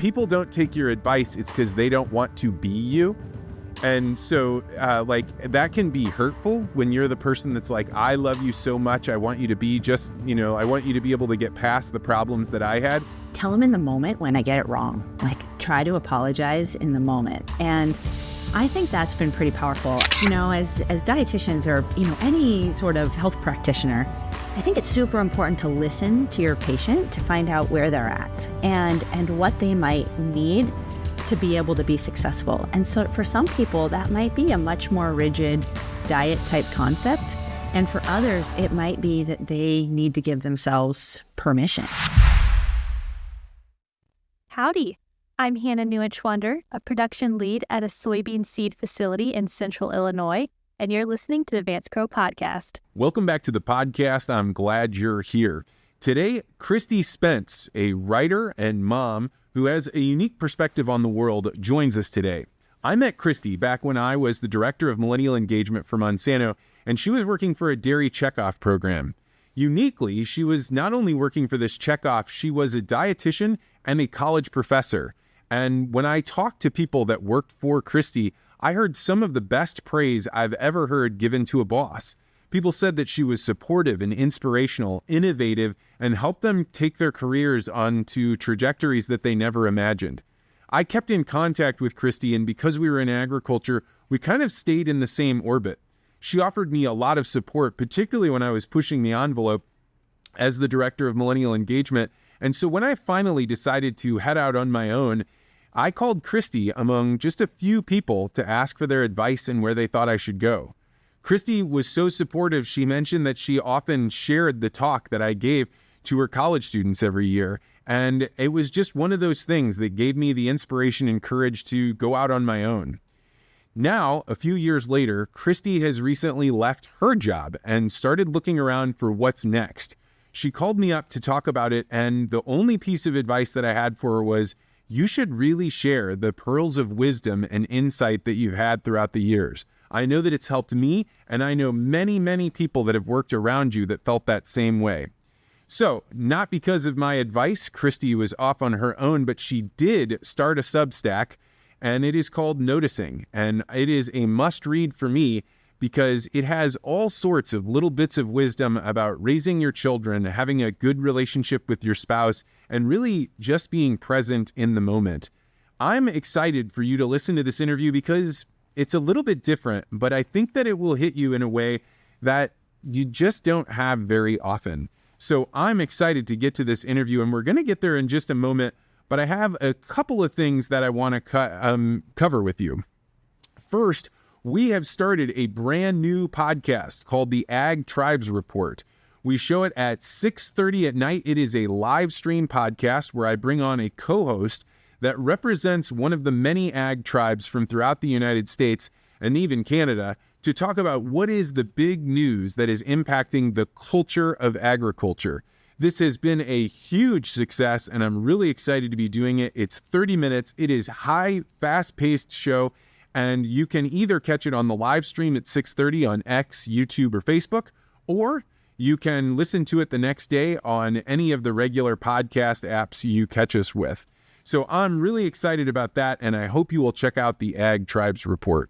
people don't take your advice, it's because they don't want to be you. And so that can be hurtful when you're the person that's like, I love you so much. I want you to be just, I want you to be able to get past the problems that I had. Tell them in the moment when I get it wrong. Like, try to apologize in the moment. And I think that's been pretty powerful. As dietitians or, any sort of health practitioner, I think it's super important to listen to your patient to find out where they're at and what they might need to be able to be successful. And so for some people, that might be a much more rigid diet type concept. And for others, it might be that they need to give themselves permission. Howdy, I'm Hannah Newich-Wander, a production lead at a soybean seed facility in Central Illinois, and you're listening to the Vance Crow Podcast. Welcome back to the podcast. I'm glad you're here. Today, Kristi Spence, a writer and mom who has a unique perspective on the world, joins us today. I met Kristi back when I was the director of millennial engagement for Monsanto, and she was working for a dairy checkoff program. Uniquely, she was not only working for this checkoff, she was a dietitian and a college professor. And when I talked to people that worked for Kristi, I heard some of the best praise I've ever heard given to a boss. People said that she was supportive and inspirational, innovative, and helped them take their careers onto trajectories that they never imagined. I kept in contact with Kristi, and because we were in agriculture, we kind of stayed in the same orbit. She offered me a lot of support, particularly when I was pushing the envelope as the director of millennial engagement. And so when I finally decided to head out on my own, I called Kristi among just a few people to ask for their advice and where they thought I should go. Kristi was so supportive, she mentioned that she often shared the talk that I gave to her college students every year. And it was just one of those things that gave me the inspiration and courage to go out on my own. Now, a few years later, Kristi has recently left her job and started looking around for what's next. She called me up to talk about it, and the only piece of advice that I had for her was, you should really share the pearls of wisdom and insight that you've had throughout the years. I know that it's helped me, and I know many, many people that have worked around you that felt that same way. So, not because of my advice, Kristi was off on her own, but she did start a Substack, and it is called Noticing, and it is a must-read for me because it has all sorts of little bits of wisdom about raising your children, having a good relationship with your spouse, and really just being present in the moment. I'm excited for you to listen to this interview because it's a little bit different, but I think that it will hit you in a way that you just don't have very often. So I'm excited to get to this interview, and we're going to get there in just a moment, but I have a couple of things that I want to cover with you. First, we have started a brand new podcast called the Ag Tribes Report. We show it at 6:30 at night. It is a live stream podcast where I bring on a co-host that represents one of the many ag tribes from throughout the United States and even Canada to talk about what is the big news that is impacting the culture of agriculture. This has been a huge success, and I'm really excited to be doing it. It's 30 minutes. It is high, fast-paced show, and you can either catch it on the live stream at 6:30 on X, YouTube, or Facebook, or you can listen to it the next day on any of the regular podcast apps you catch us with. So I'm really excited about that, and I hope you will check out the Ag Tribes Report.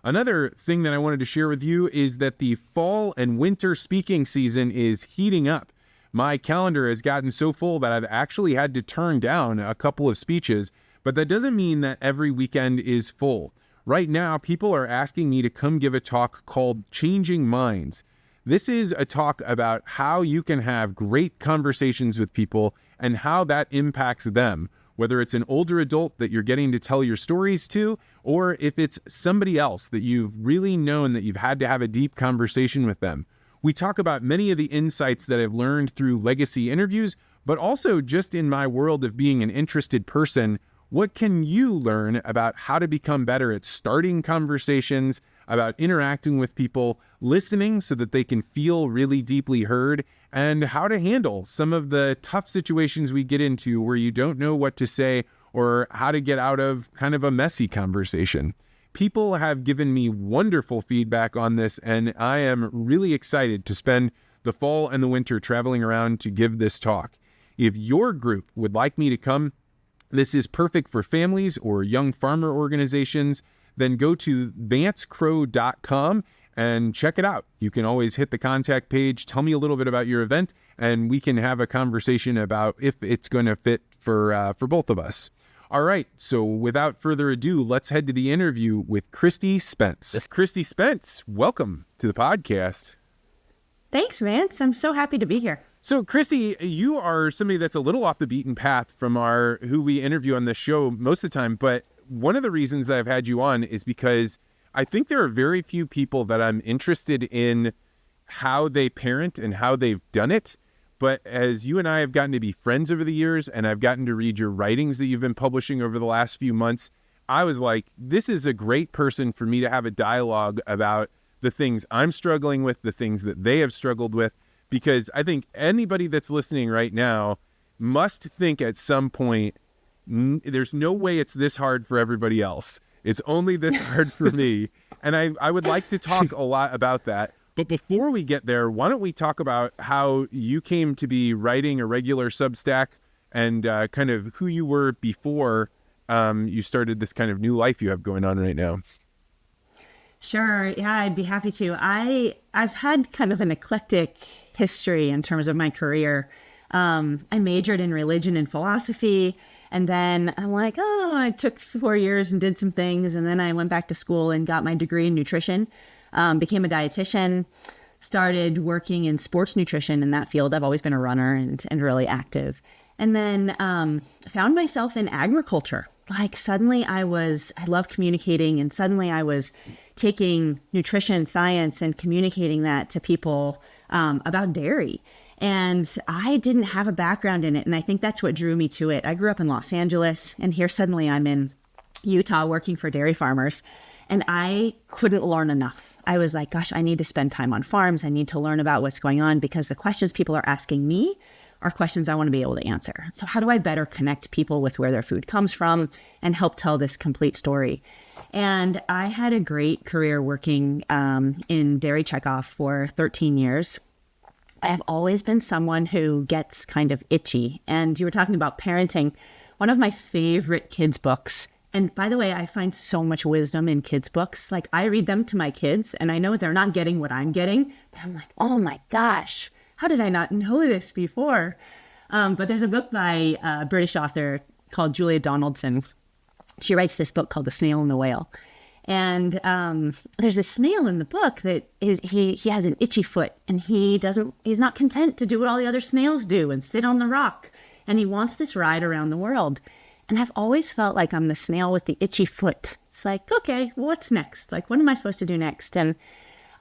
Another thing that I wanted to share with you is that the fall and winter speaking season is heating up. My calendar has gotten so full that I've actually had to turn down a couple of speeches, but that doesn't mean that every weekend is full. Right now, people are asking me to come give a talk called Changing Minds. This is a talk about how you can have great conversations with people and how that impacts them, whether it's an older adult that you're getting to tell your stories to, or if it's somebody else that you've really known that you've had to have a deep conversation with them. We talk about many of the insights that I've learned through legacy interviews, but also just in my world of being an interested person. What can you learn about how to become better at starting conversations, about interacting with people, listening so that they can feel really deeply heard, and how to handle some of the tough situations we get into where you don't know what to say or how to get out of kind of a messy conversation. People have given me wonderful feedback on this, and I am really excited to spend the fall and the winter traveling around to give this talk. If your group would like me to come This is perfect for families or young farmer organizations. Then go to vancecrow.com and check it out. You can always hit the contact page, tell me a little bit about your event, and we can have a conversation about if it's going to fit for both of us. All right, so without further ado, let's head to the interview with Kristi Spence. Kristi Spence, welcome to the podcast. Thanks, Vance. I'm so happy to be here. So, Kristi, you are somebody that's a little off the beaten path from who we interview on this show most of the time, but one of the reasons that I've had you on is because I think there are very few people that I'm interested in how they parent and how they've done it. But as you and I have gotten to be friends over the years, and I've gotten to read your writings that you've been publishing over the last few months, I was like, this is a great person for me to have a dialogue about the things I'm struggling with, the things that they have struggled with, because I think anybody that's listening right now must think at some point, there's no way it's this hard for everybody else. It's only this hard for me. And I would like to talk a lot about that. But before we get there, why don't we talk about how you came to be writing a regular Substack and kind of who you were before you started this kind of new life you have going on right now. Sure. Yeah, I'd be happy to. I've had kind of an eclectic history in terms of my career. I majored in religion and philosophy. And then I'm like, I took 4 years and did some things. And then I went back to school and got my degree in nutrition. Became a dietitian, started working in sports nutrition in that field. I've always been a runner and really active. And then found myself in agriculture. Like suddenly I love communicating, and suddenly I was taking nutrition science and communicating that to people about dairy. And I didn't have a background in it. And I think that's what drew me to it. I grew up in Los Angeles, and here suddenly I'm in Utah working for dairy farmers. And I couldn't learn enough. I was like, gosh, I need to spend time on farms. I need to learn about what's going on, because the questions people are asking me are questions I want to be able to answer. So how do I better connect people with where their food comes from and help tell this complete story? And I had a great career working in dairy checkoff for 13 years. I have always been someone who gets kind of itchy. And you were talking about parenting. One of my favorite kids' books, and by the way, I find so much wisdom in kids' books. Like I read them to my kids and I know they're not getting what I'm getting, but I'm like, oh my gosh, how did I not know this before? But there's a book by a British author called Julia Donaldson. She writes this book called The Snail and the Whale. And there's a snail in the book that he has an itchy foot, and he's not content to do what all the other snails do and sit on the rock. And he wants this ride around the world. And I've always felt like I'm the snail with the itchy foot. It's like, okay, well, what's next? Like, what am I supposed to do next? And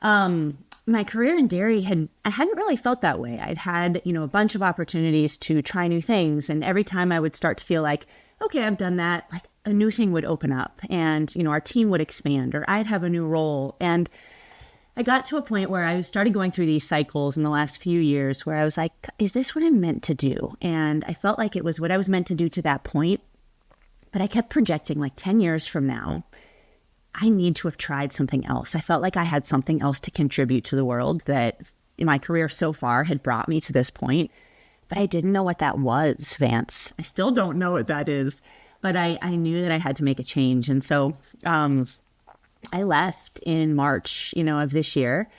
my career in dairy I hadn't really felt that way. I'd had, a bunch of opportunities to try new things. And every time I would start to feel like, okay, I've done that, like a new thing would open up and, our team would expand, or I'd have a new role. And I got to a point where I started going through these cycles in the last few years where I was like, is this what I'm meant to do? And I felt like it was what I was meant to do to that point. But I kept projecting like 10 years from now, I need to have tried something else. I felt like I had something else to contribute to the world that in my career so far had brought me to this point. But I didn't know what that was, Vance. I still don't know what that is. But I knew that I had to make a change. And so I left in March, of this year.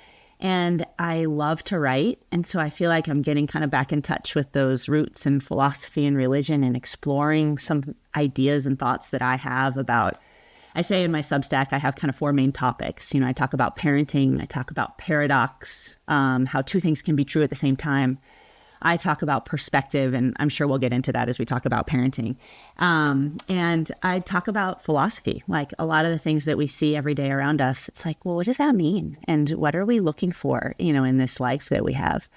And I love to write. And so I feel like I'm getting kind of back in touch with those roots in philosophy and religion and exploring some ideas and thoughts that I have about, I say in my Substack, I have kind of 4 main topics. I talk about parenting, I talk about paradox, how 2 things can be true at the same time. I talk about perspective, and I'm sure we'll get into that as we talk about parenting. And I talk about philosophy, like a lot of the things that we see every day around us. It's like, well, what does that mean? And what are we looking for, in this life that we have?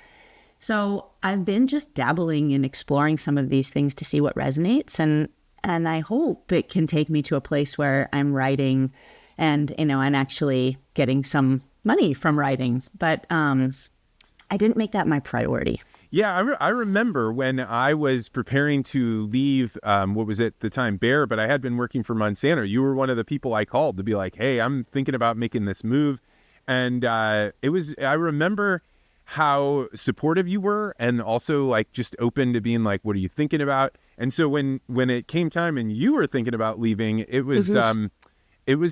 So I've been just dabbling in exploring some of these things to see what resonates. And I hope it can take me to a place where I'm writing and, I'm actually getting some money from writing. But I didn't make that my priority. Yeah, I remember when I was preparing to leave, what was it at the time, Bayer, but I had been working for Monsanto. You were one of the people I called to be like, hey, I'm thinking about making this move. And I remember how supportive you were, and also like just open to being like, what are you thinking about? And so when it came time and you were thinking about leaving, it was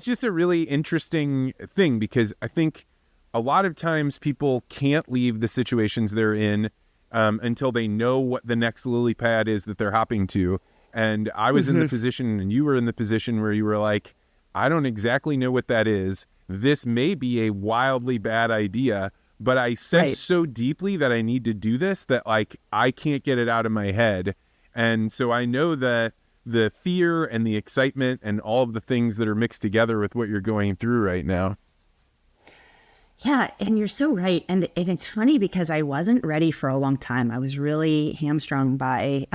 just a really interesting thing, because I think a lot of times people can't leave the situations they're in until they know what the next lily pad is that they're hopping to. And I was in the position, and you were in the position where you were like, I don't exactly know what that is. This may be a wildly bad idea, but I sense so deeply that I need to do this that like I can't get it out of my head. And so I know the fear and the excitement and all of the things that are mixed together with what you're going through right now. Yeah, and you're so right. And it's funny because I wasn't ready for a long time. I was really hamstrung by,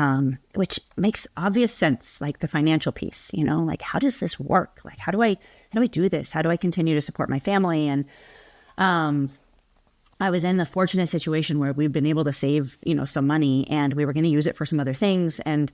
which makes obvious sense, like the financial piece, you know, like how does this work? Like how do I do this? How do I continue to support my family? And I was in a fortunate situation where we've been able to save, you know, some money, and we were going to use it for some other things. And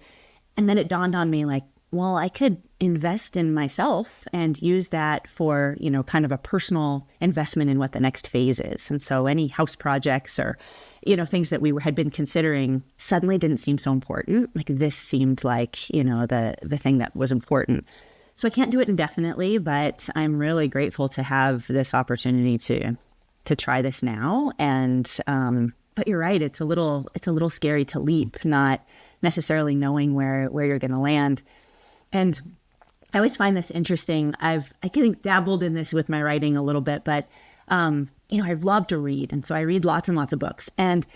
then it dawned on me like, well, I could invest in myself and use that for, you know, kind of a personal investment in what the next phase is. And so any house projects or, you know, things that we had been considering suddenly didn't seem so important. Like this seemed like, you know, the thing that was important. So I can't do it indefinitely, but I'm really grateful to have this opportunity to try this now. And, but you're right. It's a little scary to leap, not necessarily knowing where you're going to land. And I always find this interesting. I think dabbled in this with my writing a little bit, but, you know, I love to read. And so I read lots and lots of books. And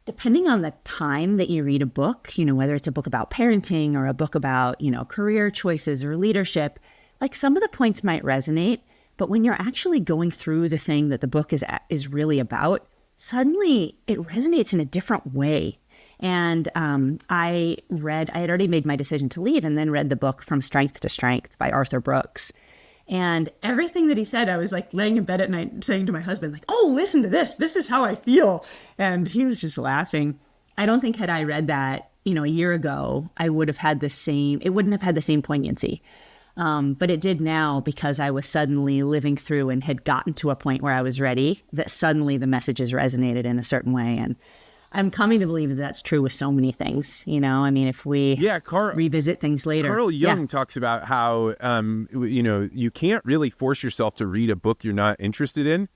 depending on the time that you read a book, you know, whether it's a book about parenting or a book about, you know, career choices or leadership, like some of the points might resonate, but when you're actually going through the thing that the book is really about, suddenly it resonates in a different way. And I had already made my decision to leave, and then read the book From Strength to Strength by Arthur Brooks. And everything that he said, I was like laying in bed at night saying to my husband, like, oh, listen to this. This is how I feel. And he was just laughing. I don't think had I read that, you know, a year ago, it wouldn't have had the same poignancy. But it did now, because I was suddenly living through and had gotten to a point where I was ready, that suddenly the messages resonated in a certain way. And I'm coming to believe that that's true with so many things, you know. I mean, if we revisit things later. Carl Jung talks about how, you know, you can't really force yourself to read a book you're not interested in.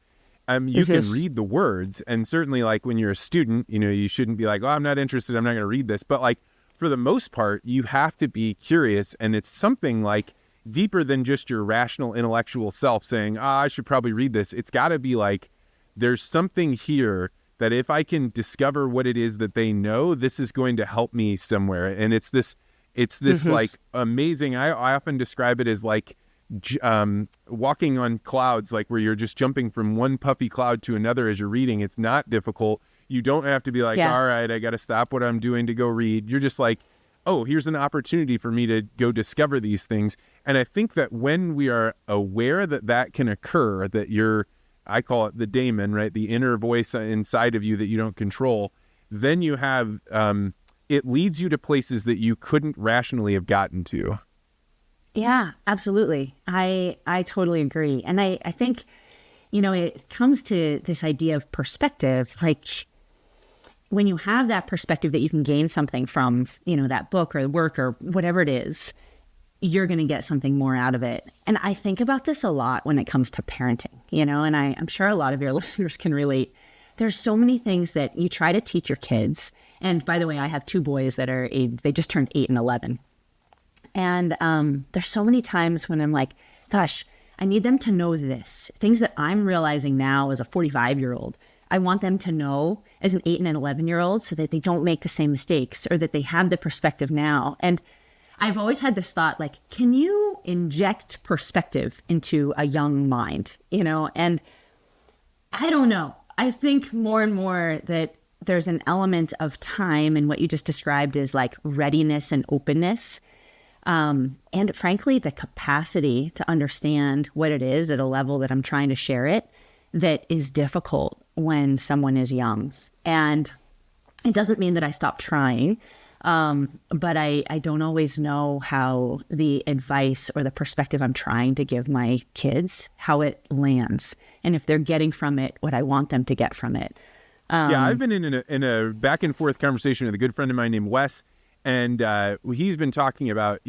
You can read the words, and certainly like when you're a student, you know, you shouldn't be like, oh, I'm not interested, I'm not going to read this. But like for the most part, you have to be curious, and it's something like deeper than just your rational intellectual self saying, I should probably read this. It's got to be like, there's something here that if I can discover what it is that they know, this is going to help me somewhere. And it's this like amazing, I often describe it as like walking on clouds, like where you're just jumping from one puffy cloud to another as you're reading. It's not difficult. You don't have to be like, all right, I got to stop what I'm doing to go read. You're just like, oh, here's an opportunity for me to go discover these things. And I think that when we are aware that that can occur, that I call it the daemon, right? The inner voice inside of you that you don't control. Then you have, it leads you to places that you couldn't rationally have gotten to. Yeah, absolutely. I totally agree. And I think, you know, it comes to this idea of perspective. Like when you have that perspective that you can gain something from, you know, that book or work or whatever it is, you're going to get something more out of it. And I think about this a lot when it comes to parenting, you know, and I'm sure a lot of your listeners can relate. There's so many things that you try to teach your kids. And by the way, I have two boys that they just turned 8 and 11. And there's so many times when I'm like, gosh, I need them to know this. Things that I'm realizing now as a 45-year-old, I want them to know as an 8 and an 11-year-old so that they don't make the same mistakes, or that they have the perspective now. And I've always had this thought, like, can you inject perspective into a young mind, you know? And I don't know. I think more and more that there's an element of time in what you just described as like readiness and openness. And frankly, the capacity to understand what it is at a level that I'm trying to share it, that is difficult when someone is young. And it doesn't mean that I stop trying. But I don't always know how the advice or the perspective I'm trying to give my kids, how it lands, and if they're getting from it what I want them to get from it. Yeah, I've been in a back and forth conversation with a good friend of mine named Wes, and he's been talking about,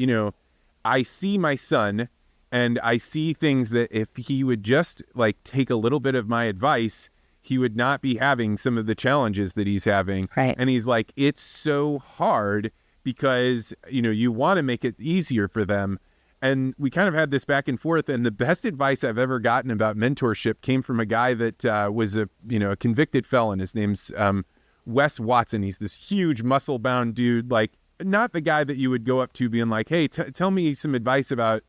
I see my son, and I see things that if he would just like take a little bit of my advice, he would not be having some of the challenges that he's having. Right. And he's like, it's so hard because, you want to make it easier for them. And we kind of had this back and forth. And the best advice I've ever gotten about mentorship came from a guy that was a convicted felon. His name's Wes Watson. He's this huge muscle-bound dude, like not the guy that you would go up to being like, hey, tell me some advice about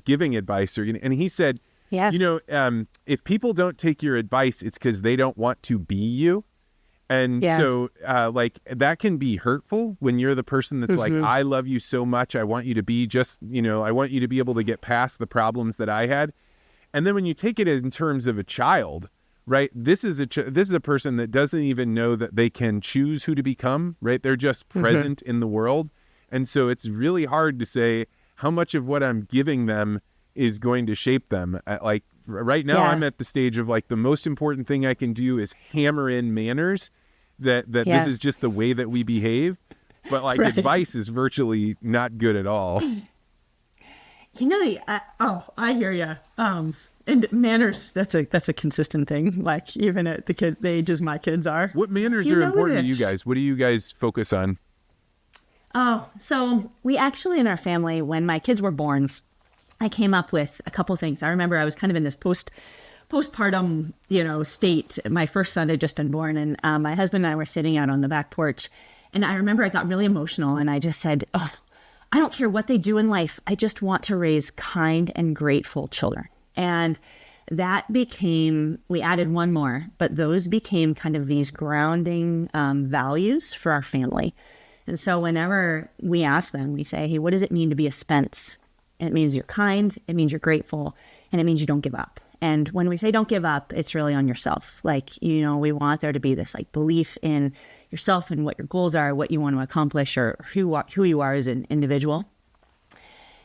giving advice. And he said, if people don't take your advice, it's because they don't want to be you. And so that can be hurtful when you're the person that's like, I love you so much. I want you to be just, I want you to be able to get past the problems that I had. And then when you take it in terms of a child, right, this is a person that doesn't even know that they can choose who to become, right? They're just present in the world. And so it's really hard to say how much of what I'm giving them is going to shape them. Like right now, I'm at the stage of like the most important thing I can do is hammer in manners that this is just the way that we behave. But like advice is virtually not good at all. I hear you. And manners, that's a consistent thing. Like even at the ages my kids are. What manners are important to you guys? What do you guys focus on? Oh, so we actually in our family, when my kids were born, I came up with a couple things. I remember I was kind of in this postpartum, state. My first son had just been born, and my husband and I were sitting out on the back porch. And I remember I got really emotional, and I just said, I don't care what they do in life. I just want to raise kind and grateful children. And that became, we added one more, but those became kind of these grounding values for our family. And so whenever we ask them, we say, hey, what does it mean to be a Spence? It means you're kind, it means you're grateful, and it means you don't give up. And when we say don't give up, it's really on yourself. Like, we want there to be this like belief in yourself and what your goals are, what you want to accomplish, or who you are as an individual.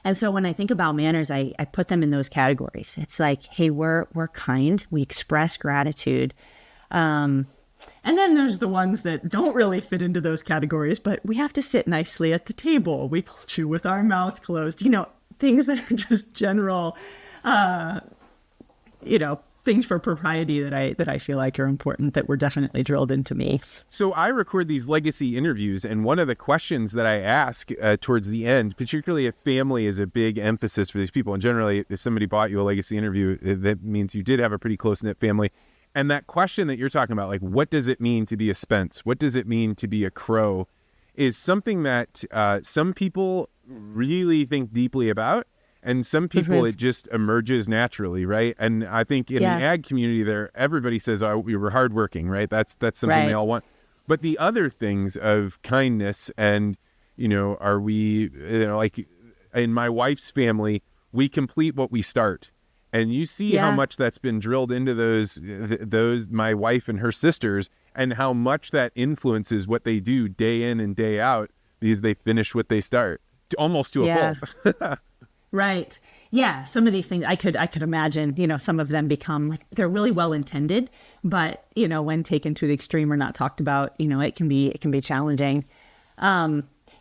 And so when I think about manners, I put them in those categories. It's like, hey, we're kind, we express gratitude. And then there's the ones that don't really fit into those categories, but we have to sit nicely at the table. We chew with our mouth closed, things that are just general, things for propriety that I feel like are important, that were definitely drilled into me. So I record these legacy interviews, and one of the questions that I ask towards the end, particularly if family is a big emphasis for these people, and generally if somebody bought you a legacy interview, that means you did have a pretty close-knit family. And that question that you're talking about, like, what does it mean to be a Spence? What does it mean to be a Crow? Is something that some people really think deeply about, and some people it just emerges naturally, right? And I think in the ag community there, everybody says, oh, we were hardworking, right? That's something they all want. But the other things of kindness and, are we, like in my wife's family, we complete what we start. And you see how much that's been drilled into those my wife and her sisters, and how much that influences what they do day in and day out, because they finish what they start, almost to a fault. Right. Yeah. Some of these things I could imagine, some of them become like, they're really well intended, but when taken to the extreme or not talked about, it can be challenging.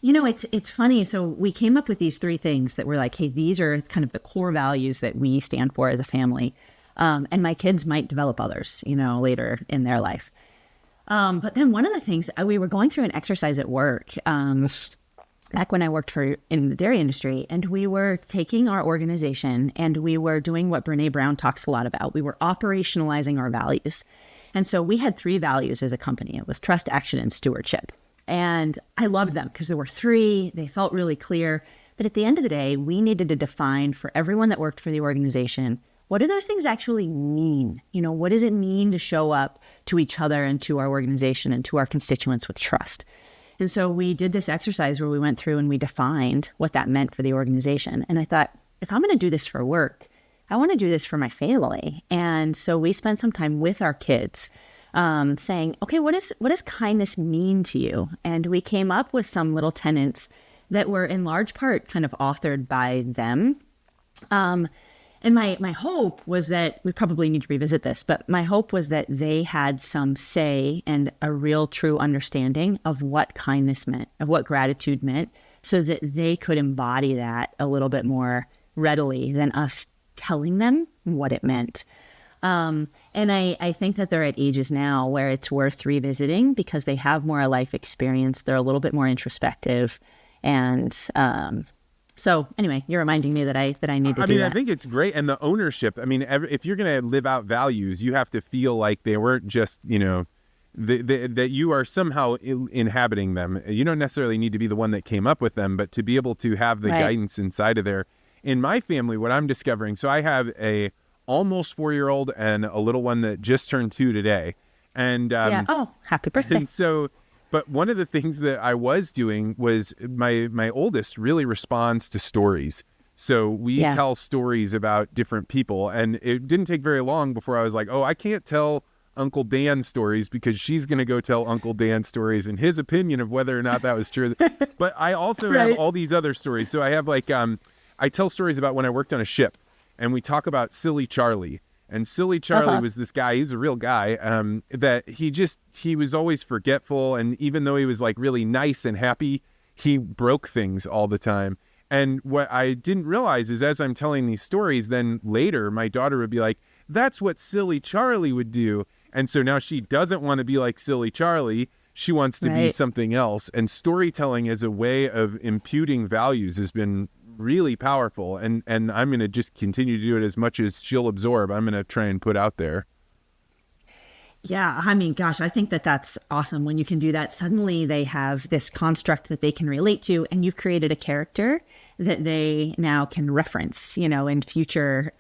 It's funny. So we came up with these three things that were like, hey, these are kind of the core values that we stand for as a family. And my kids might develop others, later in their life. But then one of the things, we were going through an exercise at work, back when I worked in the dairy industry, and we were taking our organization and we were doing what Brene Brown talks a lot about. We were operationalizing our values. And so we had three values as a company. It was trust, action, and stewardship. And I loved them because there were three. They felt really clear. But at the end of the day, we needed to define for everyone that worked for the organization, what do those things actually mean? What does it mean to show up to each other and to our organization and to our constituents with trust? And so we did this exercise where we went through and we defined what that meant for the organization. And I thought, if I'm going to do this for work, I want to do this for my family. And so we spent some time with our kids saying, okay, what does kindness mean to you? And we came up with some little tenets that were in large part kind of authored by them. And And my hope was that, we probably need to revisit this, but my hope was that they had some say and a real true understanding of what kindness meant, of what gratitude meant, so that they could embody that a little bit more readily than us telling them what it meant. And I think that they're at ages now where it's worth revisiting because they have more life experience. They're a little bit more introspective. And so anyway, you're reminding me that I need to do that. I think it's great. And the ownership, if you're going to live out values, you have to feel like they weren't just, that you are somehow inhabiting them. You don't necessarily need to be the one that came up with them, but to be able to have the guidance inside of there. In my family, what I'm discovering, so I have a almost 4-year-old and a little one that just turned 2 today. And oh, happy birthday. And so, but one of the things that I was doing was my oldest really responds to stories. So we tell stories about different people, and it didn't take very long before I was like, oh, I can't tell Uncle Dan stories because she's going to go tell Uncle Dan stories and his opinion of whether or not that was true. But I also have all these other stories. So I have I tell stories about when I worked on a ship, and we talk about Silly Charlie. And Silly Charlie was this guy, he's a real guy, that he was always forgetful. And even though he was like really nice and happy, he broke things all the time. And what I didn't realize is as I'm telling these stories, then later my daughter would be like, that's what Silly Charlie would do. And so now she doesn't want to be like Silly Charlie. She wants to be something else. And storytelling as a way of imputing values has been really powerful. And I'm going to just continue to do it as much as she'll absorb. I'm going to try and put out there. Yeah, gosh, I think that that's awesome when you can do that. Suddenly they have this construct that they can relate to, and you've created a character that they now can reference, in future,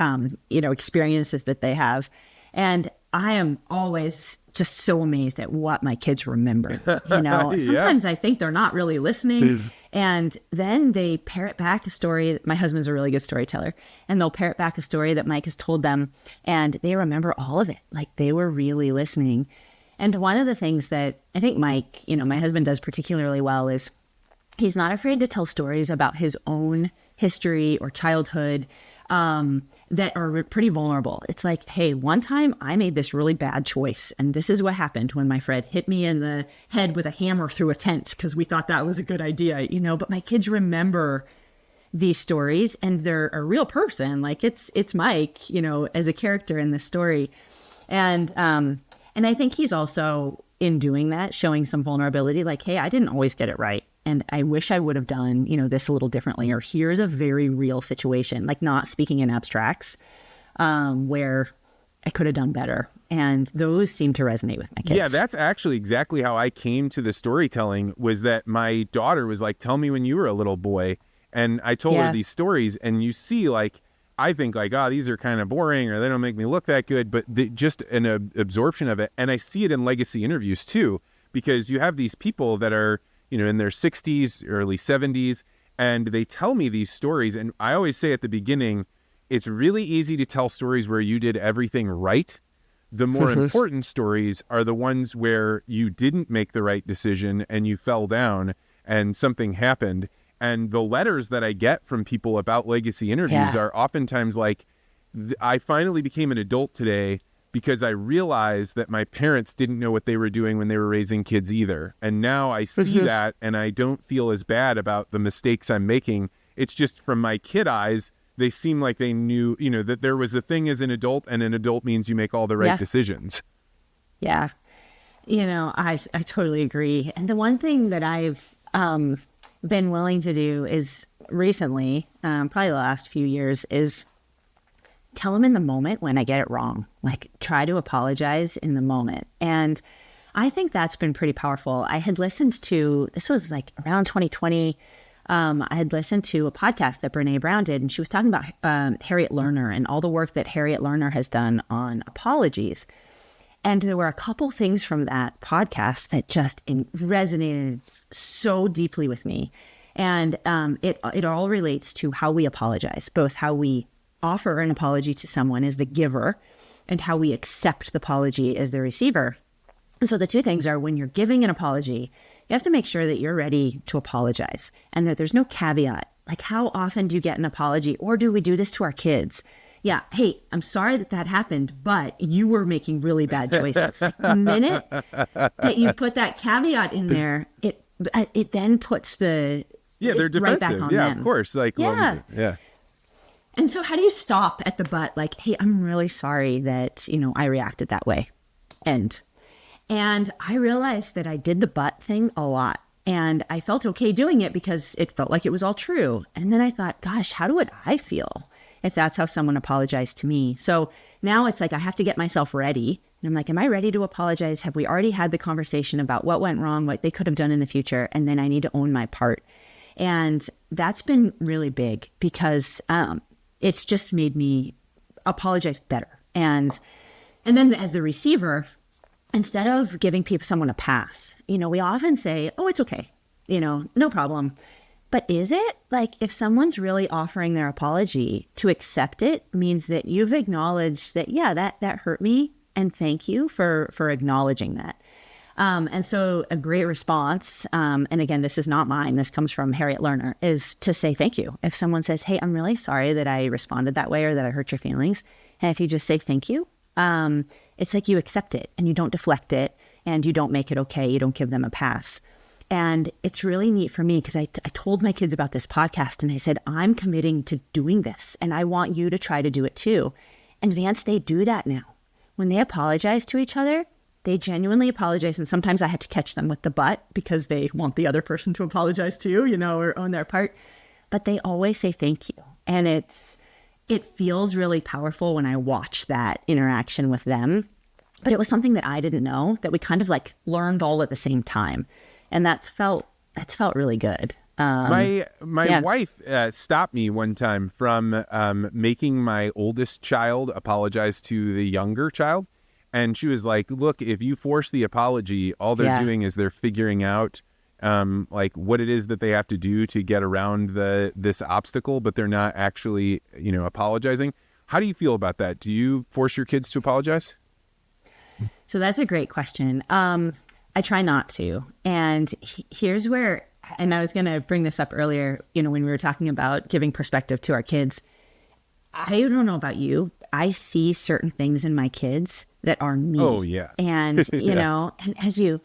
experiences that they have. And I am always just so amazed at what my kids remember. Sometimes I think they're not really listening. And then they parrot back a story. My husband's a really good storyteller, and they'll parrot back a story that Mike has told them, and they remember all of it. Like they were really listening. And one of the things that I think Mike, my husband does particularly well is he's not afraid to tell stories about his own history or childhood that are pretty vulnerable. It's like, hey, one time I made this really bad choice, and this is what happened when my friend hit me in the head with a hammer through a tent because we thought that was a good idea, but my kids remember these stories, and they're a real person. Like it's Mike, as a character in this story. And I think he's also, in doing that, showing some vulnerability, like, hey, I didn't always get it right. And I wish I would have done, this a little differently. Or here's a very real situation, like not speaking in abstracts, where I could have done better. And those seem to resonate with my kids. Yeah, that's actually exactly how I came to the storytelling, was that my daughter was like, tell me when you were a little boy. And I told her these stories, and you see, like, I think like, these are kind of boring, or they don't make me look that good, but just an absorption of it. And I see it in legacy interviews too, because you have these people that are, in their 60s, early 70s, and they tell me these stories. And I always say at the beginning, it's really easy to tell stories where you did everything right. The more important stories are the ones where you didn't make the right decision and you fell down and something happened. And the letters that I get from people about legacy interviews are oftentimes like, I finally became an adult today because I realized that my parents didn't know what they were doing when they were raising kids either. And now I see that, and I don't feel as bad about the mistakes I'm making. It's just from my kid eyes, they seem like they knew, that there was a thing as an adult, and an adult means you make all the right decisions. Yeah. I totally agree. And the one thing that I've been willing to do is recently, probably the last few years, is tell them in the moment when I get it wrong. Like try to apologize in the moment. And I think that's been pretty powerful. I had listened to, this was like around 2020, I had listened to a podcast that Brene Brown did, and she was talking about Harriet Lerner and all the work that Harriet Lerner has done on apologies. And there were a couple things from that podcast that just resonated so deeply with me. And it all relates to how we apologize, both how we offer an apology to someone as the giver and how we accept the apology as the receiver. And so the two things are, when you're giving an apology, you have to make sure that you're ready to apologize and that there's no caveat. Like, how often do you get an apology, or do we do this to our kids? Yeah. Hey, I'm sorry that that happened, but you were making really bad choices. Like, the minute that you put that caveat in there, it then puts they're right defensive. back on Yeah, them. of course. Like, Yeah. yeah. And so how do you stop at the but? Like, hey, I'm really sorry that, I reacted that way. And I realized that I did the but thing a lot. And I felt okay doing it because it felt like it was all true. And then I thought, gosh, how would I feel if that's how someone apologized to me? So now it's like I have to get myself ready. And I'm like, am I ready to apologize? Have we already had the conversation about what went wrong, what they could have done in the future? And then I need to own my part. And that's been really big because it's just made me apologize better. And then as the receiver, instead of giving someone a pass, we often say, oh, it's okay, no problem. But is it? Like, if someone's really offering their apology, to accept it means that you've acknowledged that, yeah, that hurt me. And thank you for acknowledging that. And so a great response, and again, this is not mine, this comes from Harriet Lerner, is to say thank you. If someone says, hey, I'm really sorry that I responded that way or that I hurt your feelings, and if you just say thank you, it's like you accept it and you don't deflect it and you don't make it okay. You don't give them a pass. And it's really neat for me because I told my kids about this podcast and I said, I'm committing to doing this and I want you to try to do it too. And Vance, they do that now. When they apologize to each other, they genuinely apologize. And sometimes I have to catch them with the but because they want the other person to apologize too, or own their part. But they always say thank you. And it feels really powerful when I watch that interaction with them. But it was something that I didn't know, that we kind of like learned all at the same time. And that's felt really good. My wife stopped me one time from making my oldest child apologize to the younger child. And she was like, look, if you force the apology, all they're doing is they're figuring out like what it is that they have to do to get around this obstacle, but they're not actually, apologizing. How do you feel about that? Do you force your kids to apologize? So that's a great question. I try not to. And here's where, and I was going to bring this up earlier, when we were talking about giving perspective to our kids. I don't know about you. I see certain things in my kids that are me. Oh, yeah. And, and as you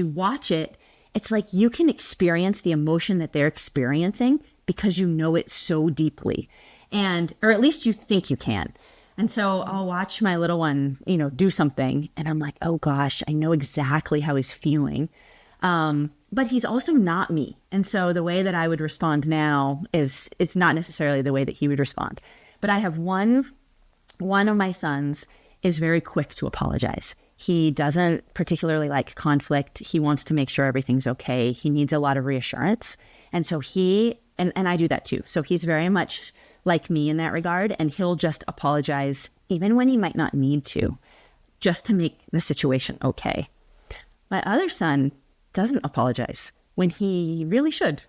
watch it, it's like you can experience the emotion that they're experiencing because you know it so deeply. Or at least you think you can. And so I'll watch my little one, do something and I'm like, oh gosh, I know exactly how he's feeling. But he's also not me. And so the way that I would respond now it's not necessarily the way that he would respond. But I have one of my sons is very quick to apologize. He doesn't particularly like conflict. He wants to make sure everything's okay. He needs a lot of reassurance. And so and I do that too. So he's very much like me in that regard. And he'll just apologize even when he might not need to, just to make the situation okay. My other son doesn't apologize when he really should.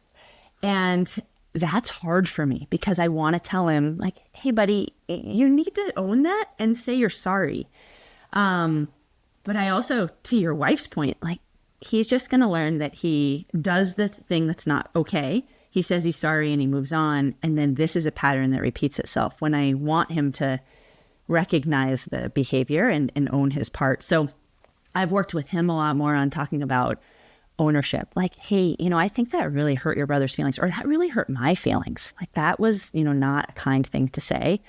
And that's hard for me because I want to tell him like, hey buddy, you need to own that and say you're sorry. But I also, to your wife's point, like he's just going to learn that he does the thing that's not okay. He says he's sorry and he moves on. And then this is a pattern that repeats itself when I want him to recognize the behavior and own his part. So I've worked with him a lot more on talking about ownership. Like, hey, I think that really hurt your brother's feelings, or that really hurt my feelings. Like that was, not a kind thing to say,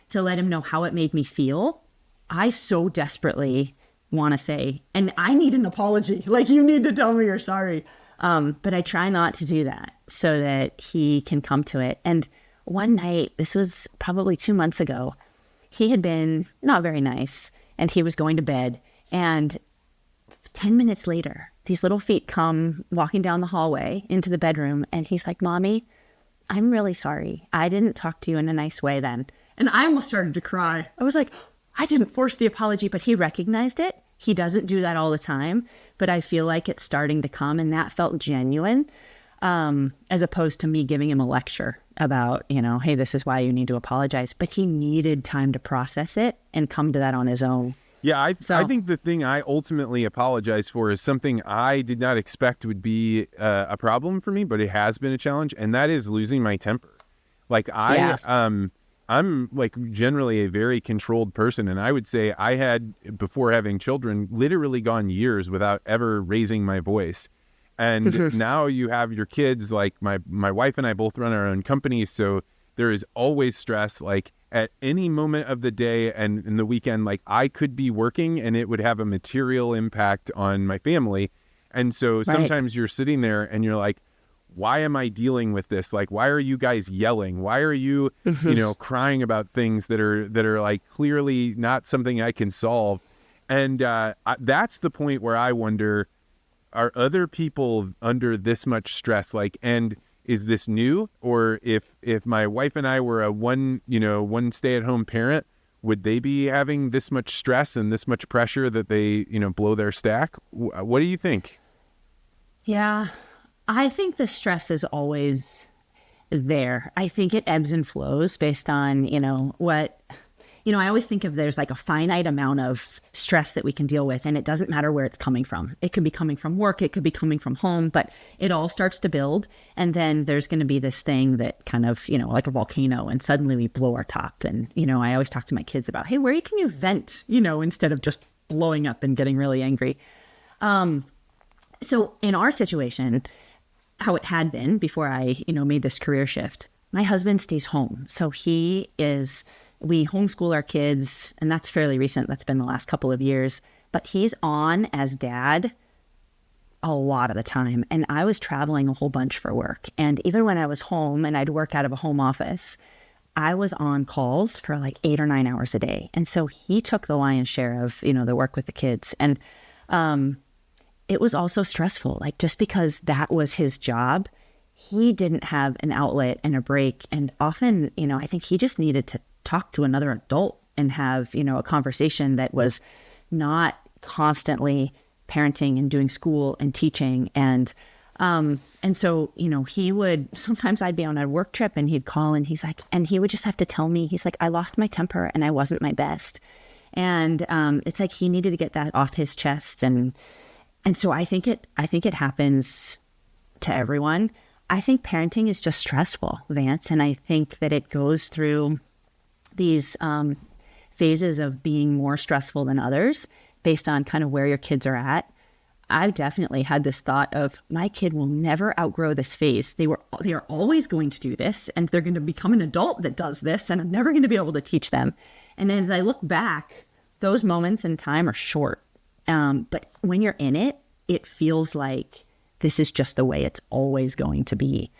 to let him know how it made me feel. I so desperately want to say, and I need an apology. Like you need to tell me you're sorry. But I try not to do that so that he can come to it. And one night, this was probably 2 months ago, he had been not very nice and he was going to bed. And 10 minutes later, these little feet come walking down the hallway into the bedroom. And he's like, Mommy, I'm really sorry. I didn't talk to you in a nice way then. And I almost started to cry. I was like, I didn't force the apology, but he recognized it. He doesn't do that all the time, but I feel like it's starting to come, and that felt genuine, as opposed to me giving him a lecture about, hey, this is why you need to apologize. But he needed time to process it and come to that on his own. Yeah, I think the thing I ultimately apologize for is something I did not expect would be a problem for me, but it has been a challenge, and that is losing my temper. Like I I'm like generally a very controlled person. And I would say I had, before having children, literally gone years without ever raising my voice. And now you have your kids, like my wife and I both run our own companies. So there is always stress, like at any moment of the day and in the weekend, like I could be working and it would have a material impact on my family. And so sometimes you're sitting there and you're like, why am I dealing with this? Like, why are you guys yelling? Why are you, crying about things that are like clearly not something I can solve? And that's the point where I wonder, are other people under this much stress? Like, and is this new? Or if my wife and I were a one stay-at-home parent, would they be having this much stress and this much pressure that they, blow their stack? What do you think? Yeah, I think the stress is always there. I think it ebbs and flows based on, I always think of there's like a finite amount of stress that we can deal with, and it doesn't matter where it's coming from. It could be coming from work, it could be coming from home, but it all starts to build. And then there's going to be this thing that kind of, like a volcano, and suddenly we blow our top. And, I always talk to my kids about, hey, where can you vent, instead of just blowing up and getting really angry. So in our situation, how it had been before I, made this career shift, my husband stays home. So we homeschool our kids, and that's fairly recent. That's been the last couple of years, but he's on as dad a lot of the time. And I was traveling a whole bunch for work. And even when I was home and I'd work out of a home office, I was on calls for like 8 or 9 hours a day. And so he took the lion's share of, the work with the kids. And, it was also stressful, like just because that was his job, he didn't have an outlet and a break. And often, I think he just needed to talk to another adult and have, a conversation that was not constantly parenting and doing school and teaching. And so, he would, sometimes I'd be on a work trip and he'd call and he's like, and he would just have to tell me, he's like, I lost my temper and I wasn't my best. And it's like he needed to get that off his chest. And so I think it happens to everyone. I think parenting is just stressful, Vance. And I think that it goes through these phases of being more stressful than others based on kind of where your kids are at. I've definitely had this thought of my kid will never outgrow this phase. They are always going to do this, and they're going to become an adult that does this, and I'm never going to be able to teach them. And as I look back, those moments in time are short. But when you're in it, it feels like this is just the way it's always going to be.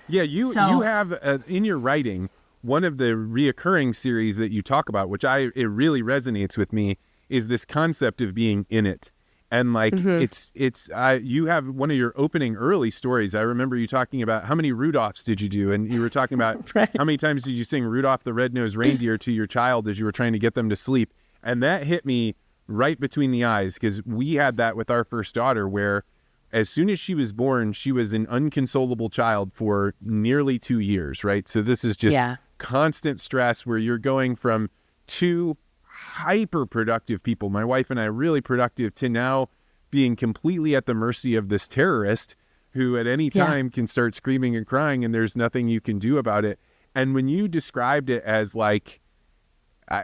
Yeah, you have in your writing, one of the reoccurring series that you talk about, which it really resonates with me, is this concept of being in it. And like, you have one of your opening early stories. I remember you talking about how many Rudolphs did you do? And you were talking about how many times did you sing Rudolph the Red-Nosed Reindeer to your child as you were trying to get them to sleep? And that hit me right between the eyes, because we had that with our first daughter, where as soon as she was born, she was an unconsolable child for nearly 2 years, right? So this is just constant stress where you're going from two hyper productive people, my wife and I, really productive, to now being completely at the mercy of this terrorist who at any time can start screaming and crying, and there's nothing you can do about it. And when you described it as like,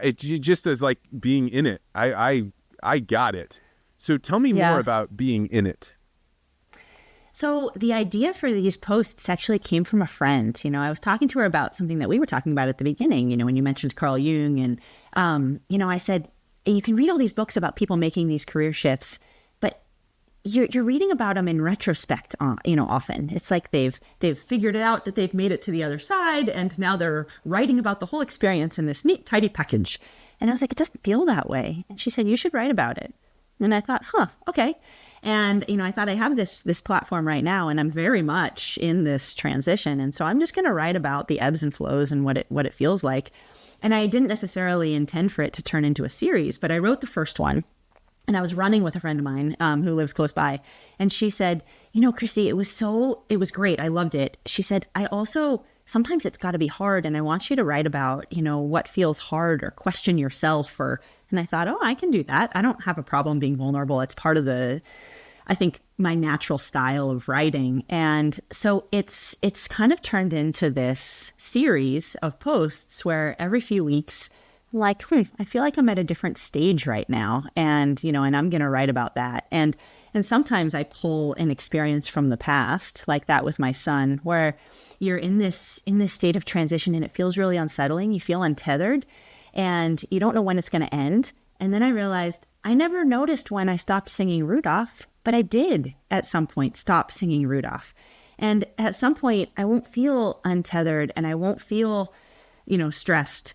it just as like being in it, I got it. So tell me more about being in it. So the idea for these posts actually came from a friend. I was talking to her about something that we were talking about at the beginning, when you mentioned Carl Jung. And, I said, you can read all these books about people making these career shifts, but you're reading about them in retrospect, often. It's like they've figured it out, that they've made it to the other side, and now they're writing about the whole experience in this neat, tidy package. And I was like, it doesn't feel that way. And she said, you should write about it. And I thought, okay. And, I thought I have this platform right now, and I'm very much in this transition. And so I'm just going to write about the ebbs and flows and what it feels like. And I didn't necessarily intend for it to turn into a series, but I wrote the first one. And I was running with a friend of mine who lives close by. And she said, Kristi, it was great. I loved it. She said, sometimes it's got to be hard. And I want you to write about, what feels hard, or question yourself. And I thought, I can do that. I don't have a problem being vulnerable. It's part of the I think, my natural style of writing. And so it's kind of turned into this series of posts where every few weeks, I'm like, I feel like I'm at a different stage right now. And, and I'm going to write about that. And sometimes I pull an experience from the past, like that with my son, where you're in this state of transition and it feels really unsettling. You feel untethered and you don't know when it's going to end. And then I realized I never noticed when I stopped singing Rudolph, but I did at some point stop singing Rudolph. And at some point I won't feel untethered and I won't feel, stressed,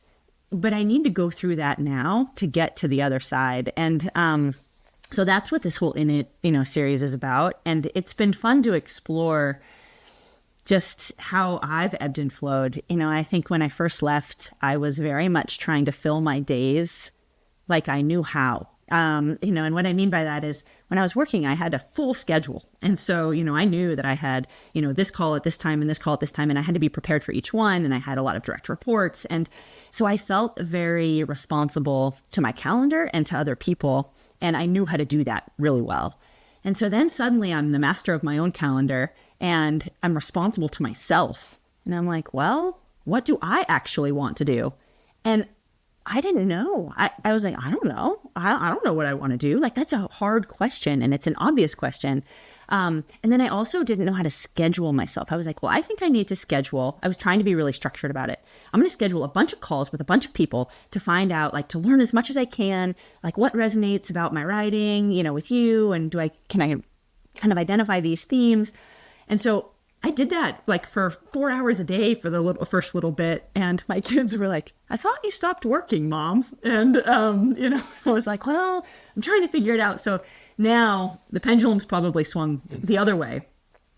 but I need to go through that now to get to the other side. And, so that's what this whole In It, series is about. And it's been fun to explore just how I've ebbed and flowed. I think when I first left, I was very much trying to fill my days like I knew how. And what I mean by that is when I was working, I had a full schedule. And so, I knew that I had, this call at this time and this call at this time, and I had to be prepared for each one. And I had a lot of direct reports. And so I felt very responsible to my calendar and to other people. And I knew how to do that really well. And so then suddenly I'm the master of my own calendar and I'm responsible to myself. And I'm like, well, what do I actually want to do? And I didn't know. I was like, I don't know. I don't know what I want to do. Like, that's a hard question. And it's an obvious question. And then I also didn't know how to schedule myself. I was like, well, I think I need to schedule. I was trying to be really structured about it. I'm going to schedule a bunch of calls with a bunch of people to find out, like, to learn as much as I can, like what resonates about my writing, with you. And can I kind of identify these themes? And so I did that like for 4 hours a day for the first little bit. And my kids were like, I thought you stopped working, Mom. And, I was like, well, I'm trying to figure it out. So now the pendulum's probably swung the other way.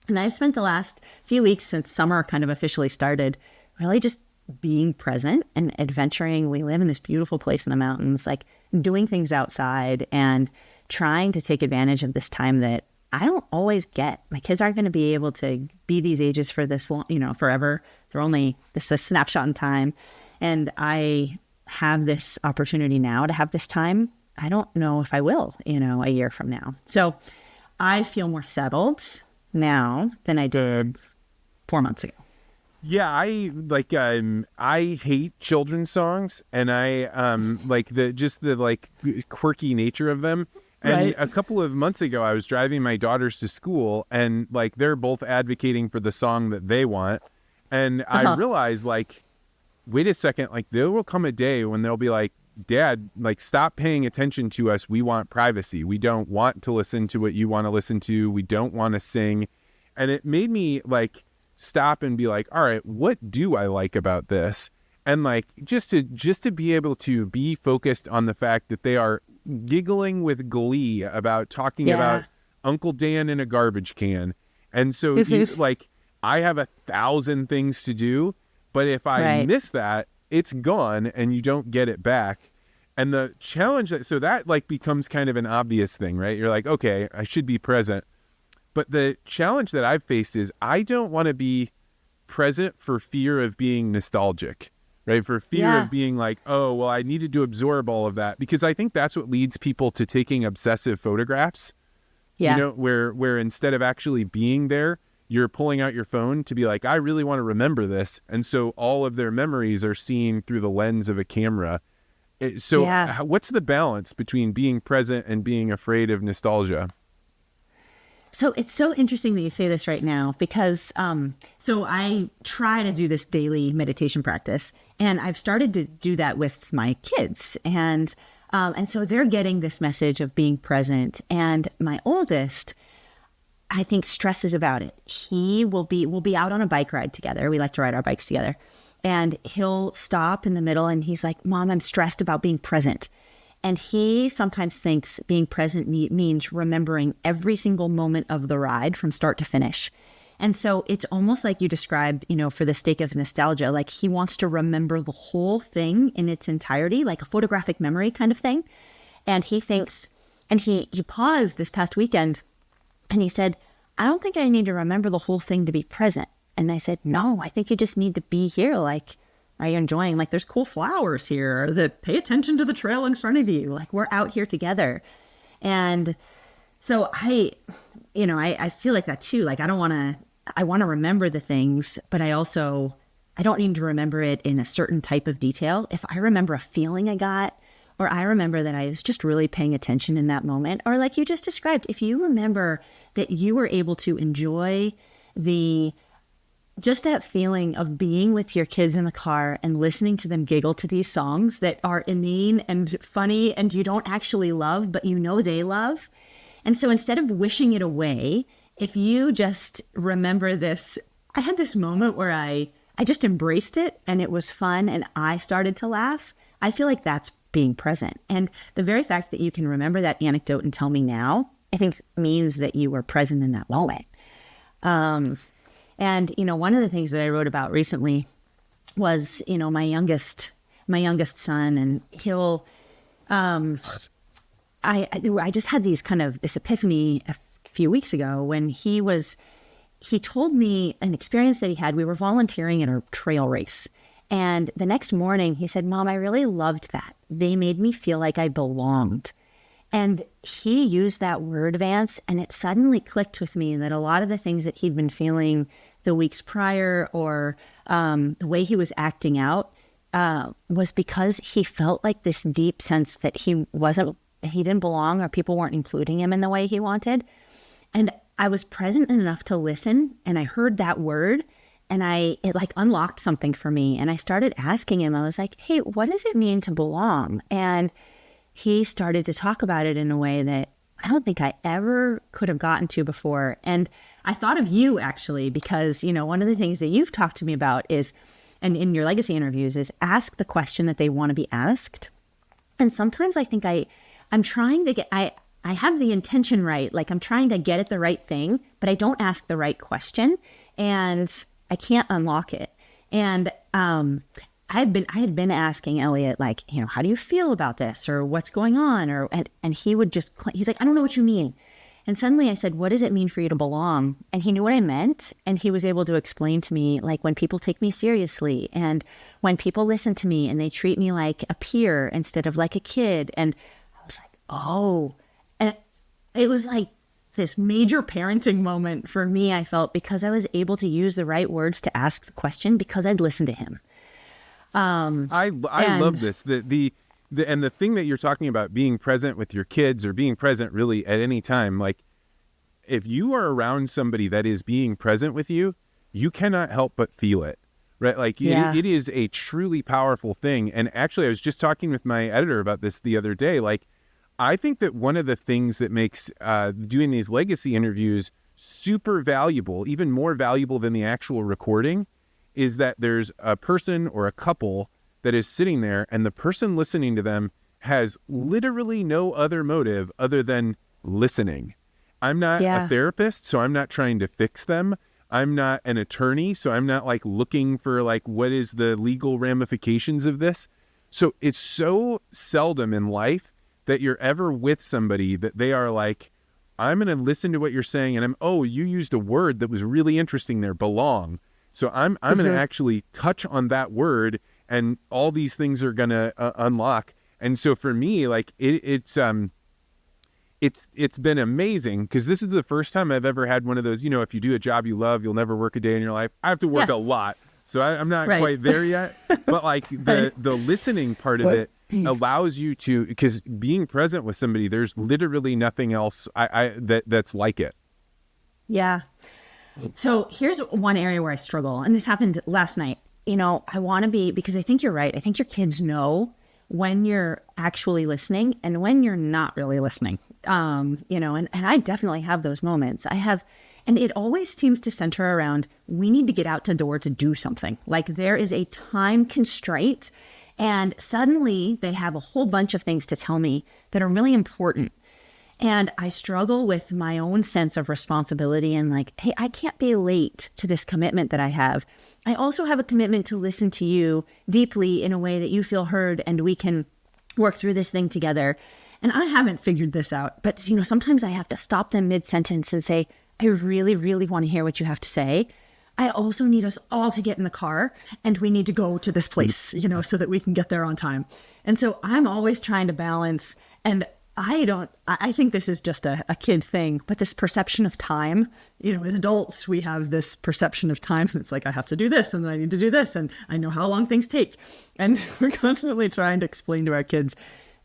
And I've spent the last few weeks since summer kind of officially started really just being present and adventuring. We live in this beautiful place in the mountains, like doing things outside and trying to take advantage of this time that I don't always get. My kids aren't going to be able to be these ages for this long, forever. They're only this a snapshot in time. And I have this opportunity now to have this time. I don't know if I will, a year from now. So I feel more settled now than I did 4 months ago. Yeah, I hate children's songs, and I like the quirky nature of them. And Right. A couple of months ago, I was driving my daughters to school, and like they're both advocating for the song that they want, and I realized wait a second, like there will come a day when they'll be like, Dad, like, stop paying attention to us. We want privacy. We don't want to listen to what you want to listen to. We don't want to sing. And it made me like stop and be like, all right, what do I like about this? And like, just to be able to be focused on the fact that they are giggling with glee about talking about Uncle Dan in a garbage can. And so like, I have 1,000 things to do, but if I miss that, it's gone and you don't get it back. And the challenge that like becomes kind of an obvious thing, right? You're like, okay, I should be present. But the challenge that I've faced is I don't want to be present for fear of being nostalgic, right? For fear of being like, oh, well, I needed to absorb all of that, because I think that's what leads people to taking obsessive photographs, where instead of actually being there, you're pulling out your phone to be like, I really want to remember this. And so all of their memories are seen through the lens of a camera. So what's the balance between being present and being afraid of nostalgia? So it's so interesting that you say this right now, because so I try to do this daily meditation practice, and I've started to do that with my kids. And so they're getting this message of being present. And my oldest, I think, stresses about it. We'll be out on a bike ride together. We like to ride our bikes together. And he'll stop in the middle and he's like, Mom, I'm stressed about being present. And he sometimes thinks being present means remembering every single moment of the ride from start to finish. And so it's almost like you described, for the sake of nostalgia, like he wants to remember the whole thing in its entirety, like a photographic memory kind of thing. And he thinks, and he paused this past weekend and he said, I don't think I need to remember the whole thing to be present. And I said, no, I think you just need to be here. Like, are you enjoying, like, there's cool flowers here, pay attention to the trail in front of you. Like, we're out here together. And So I feel like that too. Like I want to remember the things, but I don't need to remember it in a certain type of detail. If I remember a feeling I got, or I remember that I was just really paying attention in that moment, or like you just described, if you remember that you were able to enjoy just that feeling of being with your kids in the car and listening to them giggle to these songs that are inane and funny and you don't actually love, but you know they love. And so instead of wishing it away, if you just remember this, I had this moment where I just embraced it and it was fun and I started to laugh. I feel like that's being present. And the very fact that you can remember that anecdote and tell me now, I think means that you were present in that moment. And, one of the things that I wrote about recently was, my youngest son, and he'll, I just had this epiphany a few weeks ago when he told me an experience that he had. We were volunteering at a trail race. And the next morning he said, "Mom, I really loved that. They made me feel like I belonged." And he used that word, Vance, and it suddenly clicked with me that a lot of the things that he'd been feeling the weeks prior, or the way he was acting out, was because he felt like this deep sense that he didn't belong, or people weren't including him in the way he wanted. And I was present enough to listen, and I heard that word, and it like unlocked something for me. And I started asking him, I was like, "Hey, what does it mean to belong?" And he started to talk about it in a way that I don't think I ever could have gotten to before. And I thought of you actually, because, one of the things that you've talked to me about is, and in your legacy interviews, is ask the question that they want to be asked. And sometimes I think I'm trying to I have the intention right. Like I'm trying to get at the right thing, but I don't ask the right question and I can't unlock it. And, I had been asking Elliot, like, how do you feel about this, or what's going on? And he would he's like, "I don't know what you mean." And suddenly I said, "What does it mean for you to belong?" And he knew what I meant. And he was able to explain to me, like, when people take me seriously, and when people listen to me and they treat me like a peer instead of like a kid. And I was like, oh, and it was like this major parenting moment for me, I felt, because I was able to use the right words to ask the question because I'd listened to him. I love this. And the thing that you're talking about, being present with your kids, or being present really at any time, like if you are around somebody that is being present with you, you cannot help but feel it, right? Like it is a truly powerful thing. And actually, I was just talking with my editor about this the other day. Like, I think that one of the things that makes doing these legacy interviews super valuable, even more valuable than the actual recording, is that there's a person or a couple that is sitting there, and the person listening to them has literally no other motive other than listening. I'm not a therapist, so I'm not trying to fix them. I'm not an attorney, so I'm not like looking for like what is the legal ramifications of this. So it's so seldom in life that you're ever with somebody that they are like, "I'm going to listen to what you're saying, and you used a word that was really interesting there, belong. So I'm going to actually touch on that word, and all these things are going to unlock." And so for me, like it's been amazing, because this is the first time I've ever had one of those, if you do a job you love, you'll never work a day in your life. I have to work a lot, so I'm not quite there yet. But like the listening part of it allows you to, because being present with somebody, there's literally nothing else that's like it. Yeah. So here's one area where I struggle, and this happened last night. I want to be, because I think you're right. I think your kids know when you're actually listening and when you're not really listening. And I definitely have those moments. And it always seems to center around, we need to get out the door to do something. Like there is a time constraint, and suddenly they have a whole bunch of things to tell me that are really important. And I struggle with my own sense of responsibility and like, hey, I can't be late to this commitment that I have. I also have a commitment to listen to you deeply in a way that you feel heard and we can work through this thing together. And I haven't figured this out, but sometimes I have to stop them mid-sentence and say, "I really, really want to hear what you have to say. I also need us all to get in the car and we need to go to this place, so that we can get there on time." And so I'm always trying to balance, and I think this is just a kid thing, but this perception of time, as adults, we have this perception of time that's like, I have to do this and then I need to do this and I know how long things take. And we're constantly trying to explain to our kids,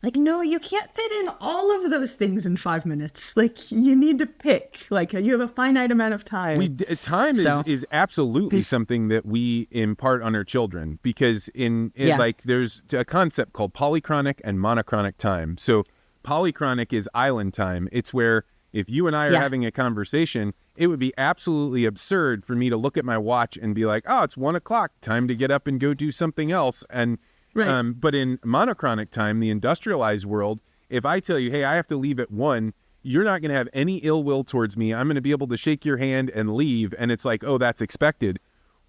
like, no, you can't fit in all of those things in 5 minutes. Like, you need to pick. Like, you have a finite amount of time. Time is absolutely something that we impart on our children, because like there's a concept called polychronic and monochronic time. So polychronic is island time. It's where if you and I are having a conversation, it would be absolutely absurd for me to look at my watch and be like, oh, it's 1 o'clock, time to get up and go do something else. And Right. But in monochronic time, the industrialized world, if I tell you, hey, I have to leave at 1, you're not going to have any ill will towards me. I'm going to be able to shake your hand and leave. And it's like, oh, that's expected.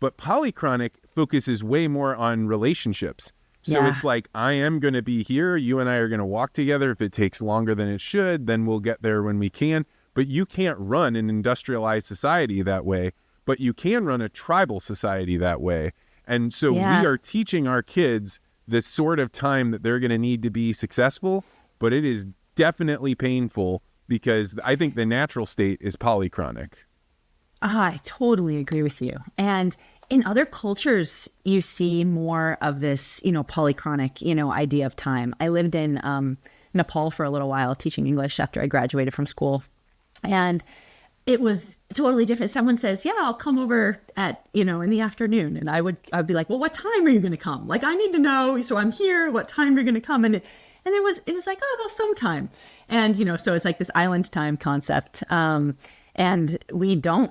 But polychronic focuses way more on relationships. So it's like, I am going to be here. You and I are going to walk together. If it takes longer than it should, then we'll get there when we can. But you can't run an industrialized society that way. But you can run a tribal society that way. And so we are teaching our kids the sort of time that they're going to need to be successful, but it is definitely painful because I think the natural state is polychronic. I totally agree with you. And in other cultures, you see more of this, polychronic, idea of time. I lived in Nepal for a little while teaching English after I graduated from school. And it was totally different. Someone says, yeah, I'll come over at, in the afternoon. And I'd be like, well, what time are you going to come? Like, I need to know. So I'm here. What time you're going to come? And it was like, oh, well, sometime. And, so it's like this island time concept. And we don't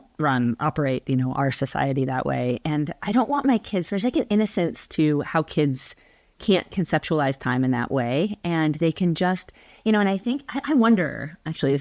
operate, our society that way. And I don't want my kids, there's like an innocence to how kids can't conceptualize time in that way. And they can just, and I think, I wonder, actually,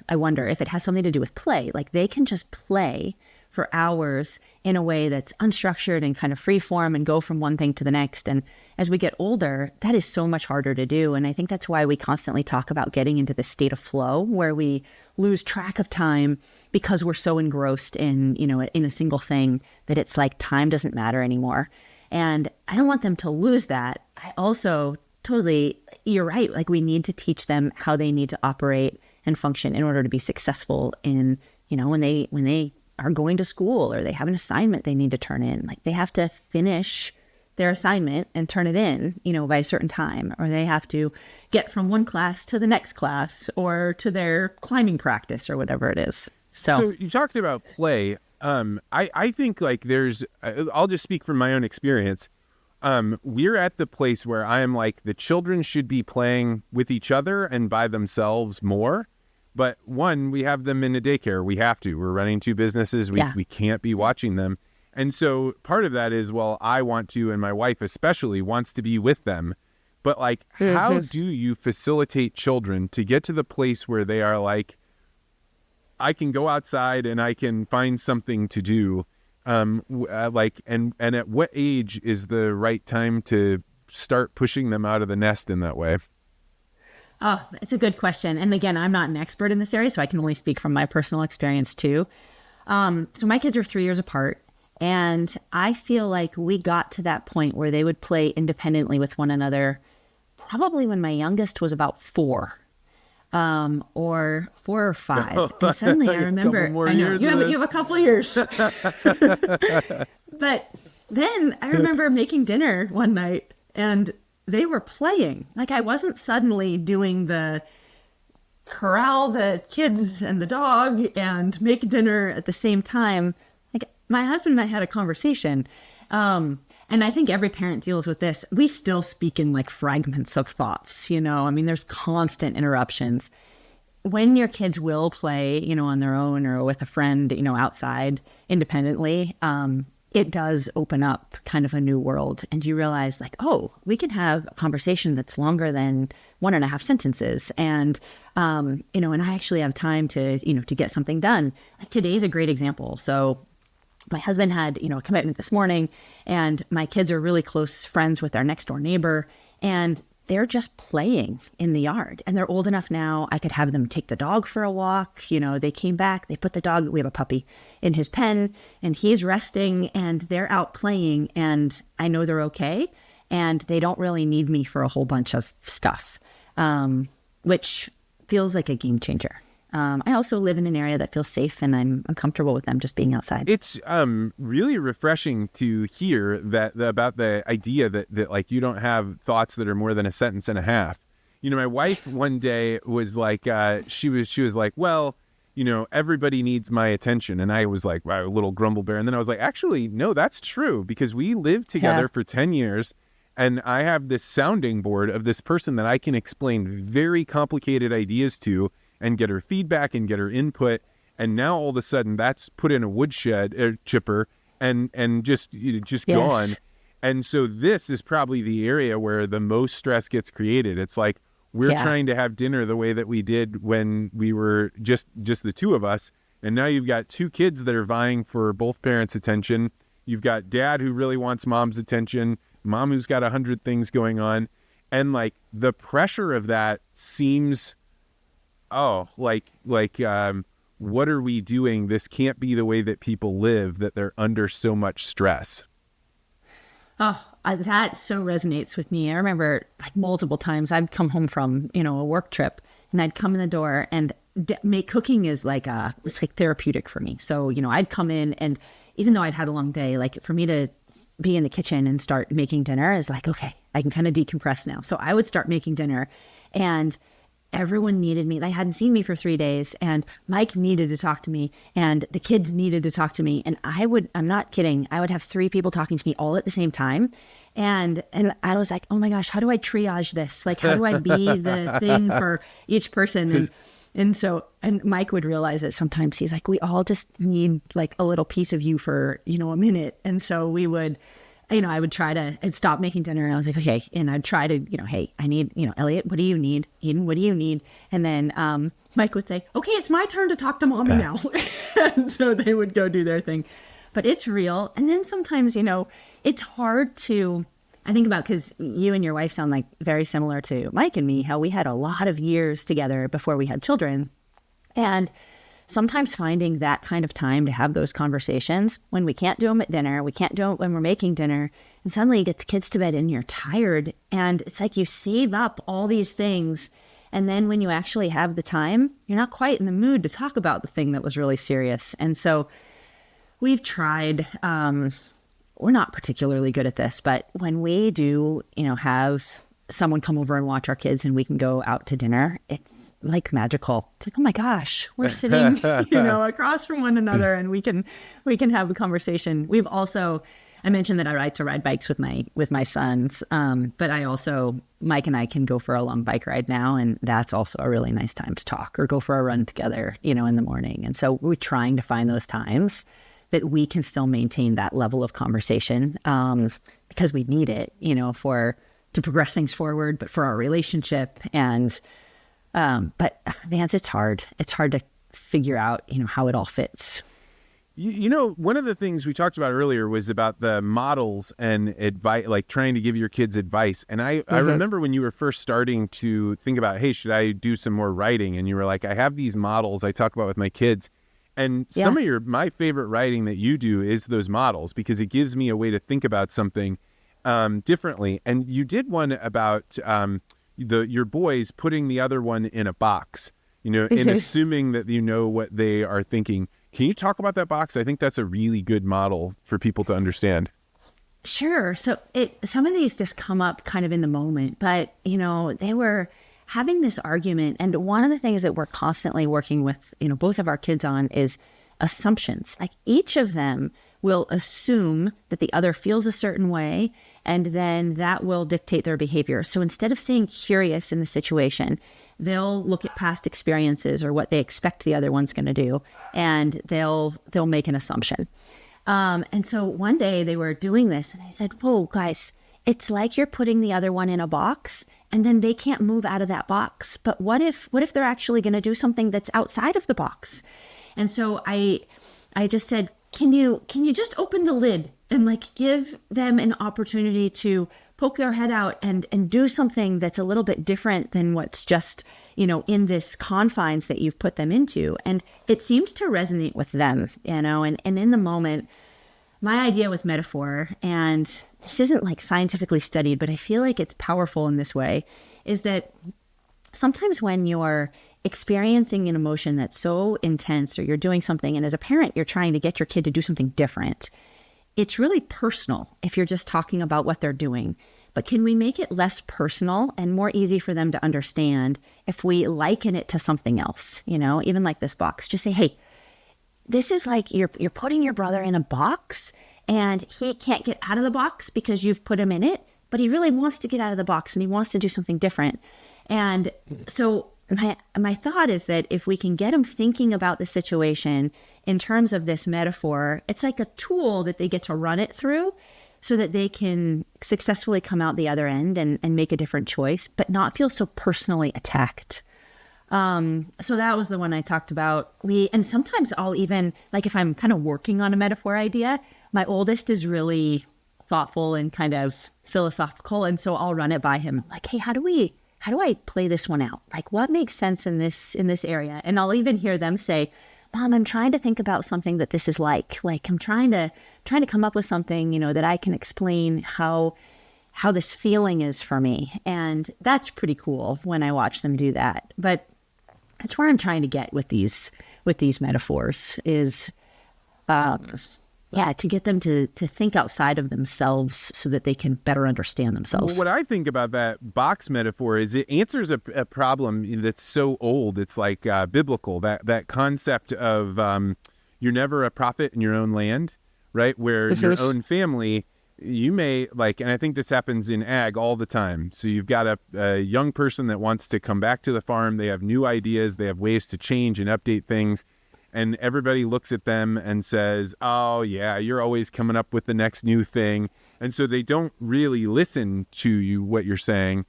I wonder if it has something to do with play. Like they can just play for hours in a way that's unstructured and kind of free form and go from one thing to the next. And as we get older, that is so much harder to do. And I think that's why we constantly talk about getting into the state of flow where we lose track of time because we're so engrossed in, in a single thing that it's like time doesn't matter anymore. And I don't want them to lose that. I also totally, you're right. Like we need to teach them how they need to operate and function in order to be successful in, when they are going to school or they have an assignment they need to turn in. Like they have to finish their assignment and turn it in, by a certain time, or they have to get from one class to the next class or to their climbing practice or whatever it is. So you talked about play. I think like I'll just speak from my own experience. We're at the place where I am like, the children should be playing with each other and by themselves more. But one, we have them in a daycare. We have to. We're running 2 businesses. We can't be watching them. And so part of that is, well, I want to, and my wife especially wants to be with them. But like, how do you facilitate children to get to the place where they are like, I can go outside and I can find something to do? And at what age is the right time to start pushing them out of the nest in that way? Oh, it's a good question. And again, I'm not an expert in this area, so I can only speak from my personal experience too. So my kids are 3 years apart, and I feel like we got to that point where they would play independently with one another probably when my youngest was about 4. Or 4 or 5. And suddenly I remember, I know, you have a couple of years. But then I remember making dinner one night and they were playing. Like I wasn't suddenly doing the corral the kids and the dog and make dinner at the same time. Like my husband and I had a conversation. And I think every parent deals with this. We still speak in like fragments of thoughts, there's constant interruptions. When your kids will play, on their own or with a friend, outside independently, it does open up kind of a new world. And you realize like, oh, we can have a conversation that's longer than 1.5 sentences. And, and I actually have time to, to get something done. Like today's a great example. So my husband had, a commitment this morning, and my kids are really close friends with our next door neighbor, and they're just playing in the yard. And they're old enough now, I could have them take the dog for a walk. They came back, they put the dog, we have a puppy, in his pen, and he's resting, and they're out playing, and I know they're okay, and they don't really need me for a whole bunch of stuff, which feels like a game changer. I also live in an area that feels safe, and I'm comfortable with them just being outside. It's really refreshing to hear about the idea that like you don't have thoughts that are more than a sentence and a half. You know, my wife one day was like, she was like, well, you know, everybody needs my attention. And I was like, wow, a little grumble bear. And then I was like, actually, no, that's true, because we lived together for 10 years. And I have this sounding board of this person that I can explain very complicated ideas to and get her feedback and get her input. And now all of a sudden that's put in a woodshed chipper and just gone. And so this is probably the area where the most stress gets created. It's like, we're trying to have dinner the way that we did when we were just the two of us. And now you've got two kids that are vying for both parents' attention. You've got dad who really wants mom's attention, mom who's got 100 things going on. And like the pressure of that seems, what are we doing? This can't be the way that people live, that they're under so much stress. Oh, that so resonates with me. I remember like multiple times I'd come home from, you know, a work trip, and I'd come in the door, and cooking is like it's like therapeutic for me. So, you know, I'd come in, and even though I'd had a long day, like for me to be in the kitchen and start making dinner is like, okay, I can kind of decompress now. So I would start making dinner, and everyone needed me. They hadn't seen me for 3 days, and Mike needed to talk to me, and the kids needed to talk to me. And I'm not kidding, I would have 3 people talking to me all at the same time. And I was like, oh my gosh, how do I triage this? Like, how do I be the thing for each person? And Mike would realize that sometimes he's like, we all just need like a little piece of you for, you know, a minute. And so we would, you know, I'd stop making dinner, and I was like, okay. And I'd try to, you know, hey, I need, you know, Elliot, what do you need? Eden, what do you need? And then Mike would say, okay, it's my turn to talk to mommy now. And so they would go do their thing. But it's real. And then sometimes, you know, it's hard to, I think about, because you and your wife sound like very similar to Mike and me, how we had a lot of years together before we had children. And sometimes finding that kind of time to have those conversations when we can't do them at dinner, we can't do it when we're making dinner, and suddenly you get the kids to bed and you're tired, and it's like you save up all these things, and then when you actually have the time, you're not quite in the mood to talk about the thing that was really serious. And so we've tried, we're not particularly good at this, but when we do, you know, have someone come over and watch our kids and we can go out to dinner, it's like magical. It's like, oh my gosh, we're sitting, you know, across from one another, and we can have a conversation. We've also, I mentioned that I like to ride bikes with my sons, but I also, Mike and I can go for a long bike ride now, and that's also a really nice time to talk, or go for a run together, you know, in the morning. And so we're trying to find those times that we can still maintain that level of conversation, because we need it, you know, to progress things forward, but for our relationship. And but Vance, it's hard to figure out, you know, how it all fits. You know, one of the things we talked about earlier was about the models and advice, like trying to give your kids advice. And I remember when you were first starting to think about, hey, should I do some more writing? And you were like, I have these models I talk about with my kids. And some of my favorite writing that you do is those models, because it gives me a way to think about something differently. And you did one about your boys putting the other one in a box, you know, and assuming that you know what they are thinking. Can you talk about that box? I think that's a really good model for people to understand. Sure. So some of these just come up kind of in the moment, but, you know, they were having this argument. And one of the things that we're constantly working with, you know, both of our kids on is assumptions. Like each of them will assume that the other feels a certain way, and then that will dictate their behavior. So instead of staying curious in the situation, they'll look at past experiences or what they expect the other one's going to do, and they'll make an assumption. And so one day they were doing this, and I said, whoa, guys, it's like you're putting the other one in a box, and then they can't move out of that box. But what if they're actually going to do something that's outside of the box? And so I just said, can you just open the lid and like give them an opportunity to poke their head out and do something that's a little bit different than what's just, you know, in this confines that you've put them into. And it seemed to resonate with them, you know, and in the moment, my idea was metaphor, and this isn't like scientifically studied, but I feel like it's powerful in this way, is that sometimes when you're experiencing an emotion that's so intense, or you're doing something, and as a parent, you're trying to get your kid to do something different. It's really personal if you're just talking about what they're doing. But can we make it less personal and more easy for them to understand if we liken it to something else? Even like this box. Just say, hey, this is like you're putting your brother in a box, and he can't get out of the box because you've put him in it, but he really wants to get out of the box and he wants to do something different. And so my thought is that if we can get them thinking about the situation in terms of this metaphor, it's like a tool that they get to run it through so that they can successfully come out the other end and make a different choice, but not feel so personally attacked. So that was the one I talked about. And sometimes I'll even, like if I'm kind of working on a metaphor idea, my oldest is really thoughtful and kind of philosophical. And so I'll run it by him like, hey, how do I play this one out? Like what makes sense in this area? And I'll even hear them say, Mom, I'm trying to think about something that this is like I'm trying to come up with something, that I can explain how this feeling is for me. And that's pretty cool when I watch them do that. But that's where I'm trying to get with these metaphors is, to get them to think outside of themselves so that they can better understand themselves. Well, what I think about that box metaphor is it answers a problem that's so old. It's like biblical, that concept of you're never a prophet in your own land, right? Where your own family, you may and I think this happens in ag all the time. So you've got a young person that wants to come back to the farm. They have new ideas. They have ways to change and update things. And everybody looks at them and says, oh, yeah, you're always coming up with the next new thing. And so they don't really listen to you, what you're saying.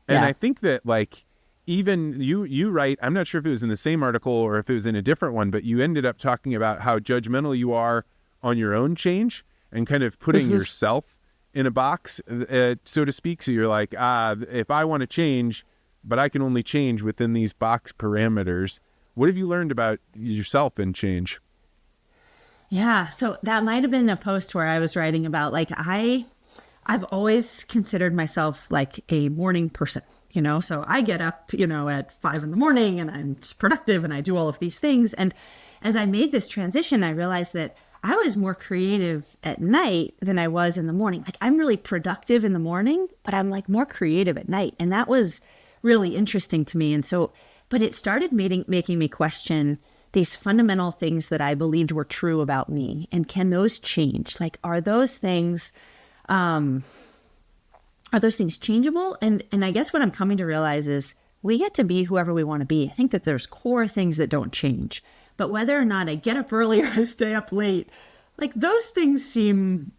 And I think that even you write, I'm not sure if it was in the same article or if it was in a different one, but you ended up talking about how judgmental you are on your own change and kind of putting yourself in a box, so to speak. So you're like, if I want to change, but I can only change within these box parameters. What have you learned about yourself and change? Yeah, so that might have been a post where I was writing about I've always considered myself like a morning person, so I get up, at 5 a.m. and I'm productive and I do all of these things. And as I made this transition, I realized that I was more creative at night than I was in the morning. Like I'm really productive in the morning, but I'm more creative at night. And that was really interesting to me. And so but it started making me question these fundamental things that I believed were true about me. And can those change? Are those things changeable? And I guess what I'm coming to realize is we get to be whoever we want to be. I think that there's core things that don't change. But whether or not I get up early or I stay up late, those things seem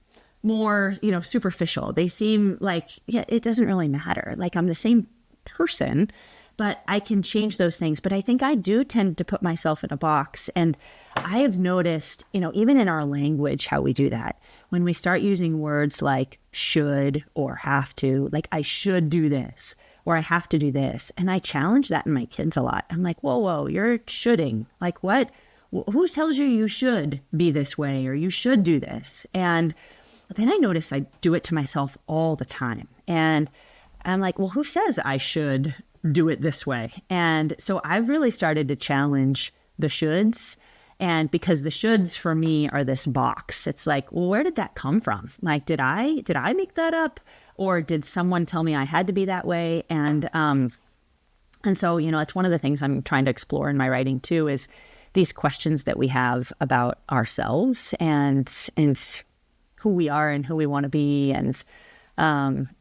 more, superficial. They seem it doesn't really matter. I'm the same person, but I can change those things. But I think I do tend to put myself in a box. And I have noticed, even in our language, how we do that. When we start using words like should or have to, I should do this or I have to do this. And I challenge that in my kids a lot. I'm like, whoa, you're shoulding. What? Who tells you should be this way or you should do this? And then I notice I do it to myself all the time. And I'm like, well, who says I should do it this way? And so I've really started to challenge the shoulds. And because the shoulds for me are this box, it's well, where did that come from? Did I make that up? Or did someone tell me I had to be that way? And so, it's one of the things I'm trying to explore in my writing too, is these questions that we have about ourselves and who we are and who we want to be. And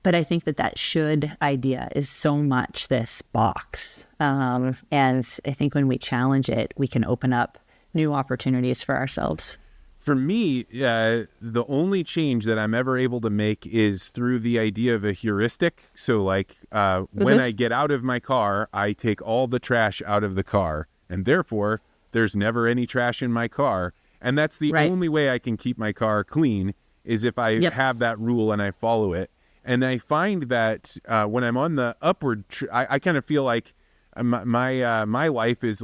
but I think that should idea is so much this box. And I think when we challenge it, we can open up new opportunities for ourselves. For me, the only change that I'm ever able to make is through the idea of a heuristic. So when I get out of my car, I take all the trash out of the car. And therefore, there's never any trash in my car. And that's the only way I can keep my car clean is if I have that rule and I follow it. And I find that when I'm on the upward, I kind of feel like my life is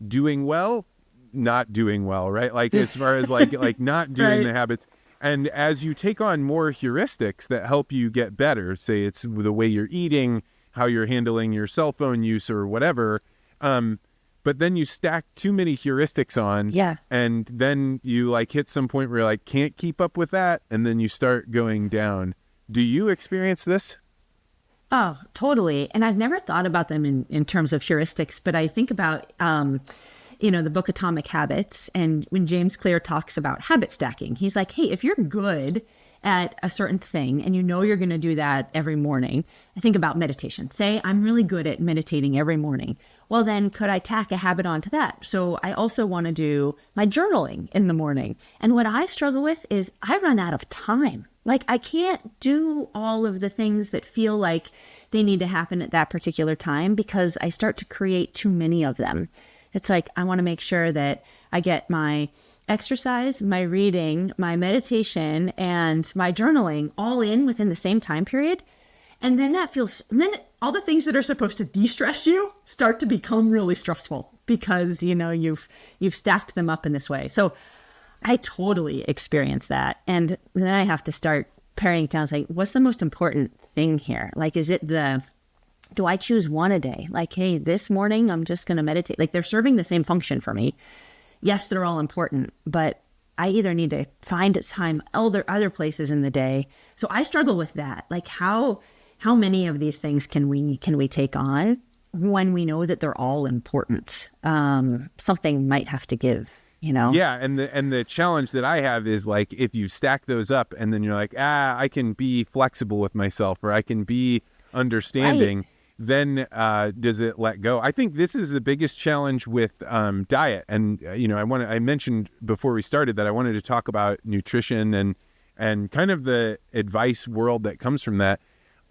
doing well, not doing well, right? As far as not doing the habits. And as you take on more heuristics that help you get better, say it's the way you're eating, how you're handling your cell phone use or whatever, But then you stack too many heuristics on, Yeah. and then you like hit some point where you're like, can't keep up with that, and then you start going down. Do you experience this? Oh, totally. And I've never thought about them in terms of heuristics, but I think about, the book Atomic Habits. And when James Clear talks about habit stacking, he's like, hey, if you're good at a certain thing and you know you're going to do that every morning, I think about meditation. Say I'm really good at meditating every morning. Well, then could I tack a habit onto that? So I also want to do my journaling in the morning. And what I struggle with is I run out of time. Like I can't do all of the things that feel like they need to happen at that particular time because I start to create too many of them. It's like I want to make sure that I get my exercise, my reading, my meditation, and my journaling all in within the same time period. And then then all the things that are supposed to de-stress you start to become really stressful because, you've stacked them up in this way. So I totally experience that. And then I have to start paring it down. It's like, what's the most important thing here? Like, do I choose one a day? Like, hey, this morning I'm just going to meditate. Like they're serving the same function for me. Yes, they're all important, but I either need to find time other places in the day. So I struggle with that. Like how many of these things can we take on when we know that they're all important? Something might have to give. Yeah, and the challenge that I have is like if you stack those up and then you're like, I can be flexible with myself or I can be understanding, right. Then does it let go? I think this is the biggest challenge with diet. And I mentioned before we started that I wanted to talk about nutrition and kind of the advice world that comes from that.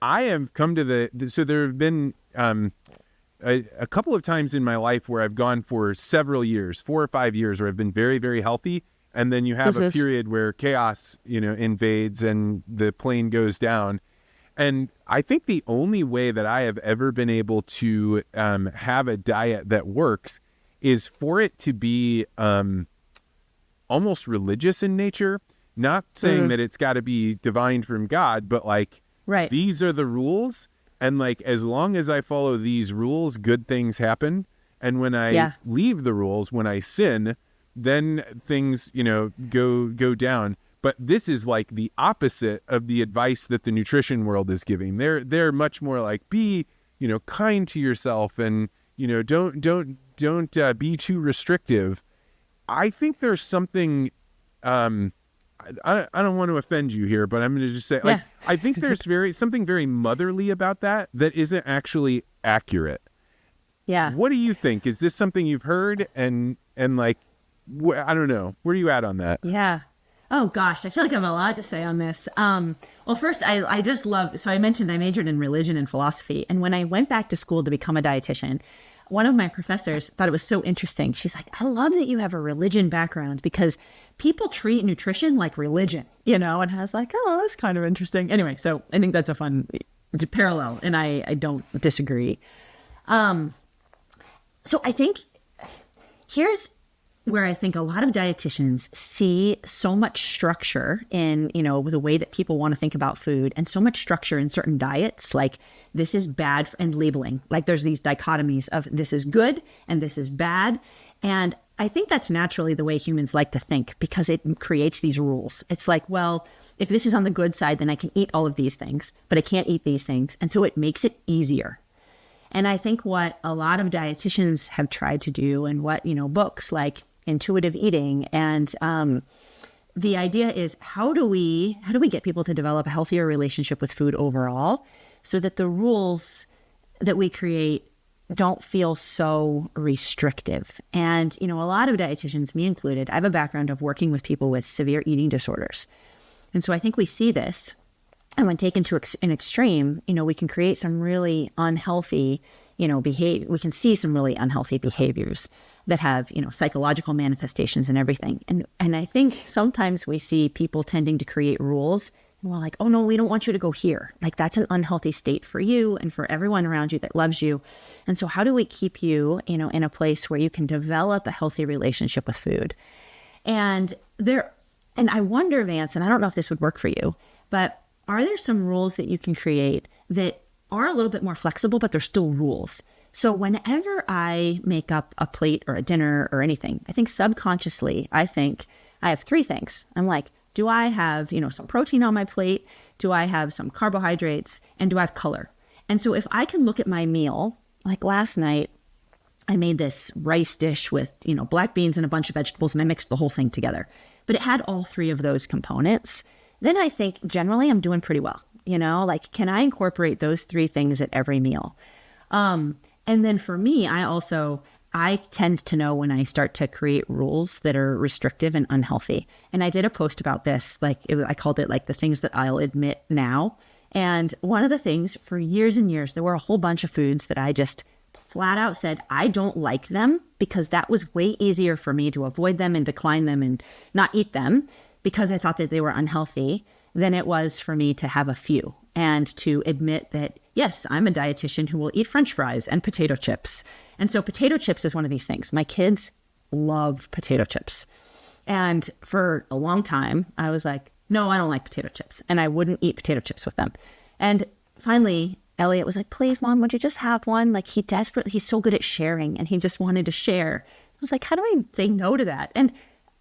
I have come to so there have been a couple of times in my life where I've gone for several years, 4 or 5 years, where I've been very, very healthy. And then you have a period where chaos, invades and the plane goes down. And I think the only way that I have ever been able to have a diet that works is for it to be almost religious in nature. Not saying that it's got to be divined from God, but like, right. These are the rules. And like, as long as I follow these rules, good things happen. And when I leave the rules, when I sin, then things, go down. But this is like the opposite of the advice that the nutrition world is giving. They're much more like be, kind to yourself and, don't be too restrictive. I think there's something, I don't want to offend you here, but I'm going to just say, like, I think there's something very motherly about that isn't actually accurate. Yeah. What do you think? Is this something you've heard? And like, I don't know. Where are you at on that? Yeah. Oh gosh, I feel like I have a lot to say on this. Well, first, I just love, so I mentioned I majored in religion and philosophy. And when I went back to school to become a dietitian, one of my professors thought it was so interesting. She's like, I love that you have a religion background because people treat nutrition like religion, And I was like, oh, that's kind of interesting. Anyway, so I think that's a fun parallel and I don't disagree. So I think here's where I think a lot of dietitians see so much structure in, the way that people want to think about food and so much structure in certain diets, like this is bad and labeling, like there's these dichotomies of this is good and this is bad. And I think that's naturally the way humans like to think because it creates these rules. It's like, well, if this is on the good side, then I can eat all of these things, but I can't eat these things. And so it makes it easier. And I think what a lot of dietitians have tried to do and what, books like intuitive eating and the idea is how do we get people to develop a healthier relationship with food overall so that the rules that we create don't feel so restrictive. And, a lot of dietitians, me included, I have a background of working with people with severe eating disorders. And so I think we see this, and when taken to an extreme, we can create some really unhealthy, behavior. We can see some really unhealthy behaviors that have, psychological manifestations and everything. And I think sometimes we see people tending to create rules and we're like, oh no, we don't want you to go here. Like that's an unhealthy state for you and for everyone around you that loves you. And so how do we keep you, in a place where you can develop a healthy relationship with food? And I wonder, Vance, and I don't know if this would work for you, but are there some rules that you can create that are a little bit more flexible, but they're still rules? So whenever I make up a plate or a dinner or anything, I think subconsciously, I have three things. I'm like, do I have, some protein on my plate? Do I have some carbohydrates? And do I have color? And so if I can look at my meal, like last night, I made this rice dish with, black beans and a bunch of vegetables, and I mixed the whole thing together. But it had all three of those components. Then I think generally I'm doing pretty well. Like, can I incorporate those three things at every meal? And then for me, I tend to know when I start to create rules that are restrictive and unhealthy. And I did a post about this, I called it like the things that I'll admit now. And one of the things for years and years, there were a whole bunch of foods that I just flat out said, I don't like them, because that was way easier for me to avoid them and decline them and not eat them because I thought that they were unhealthy than it was for me to have a few and to admit that, yes, I'm a dietitian who will eat French fries and potato chips. And so potato chips is one of these things. My kids love potato chips. And for a long time, I was like, no, I don't like potato chips. And I wouldn't eat potato chips with them. And finally, Elliot was like, please, Mom, would you just have one? Like, he's so good at sharing, and he just wanted to share. I was like, how do I say no to that? And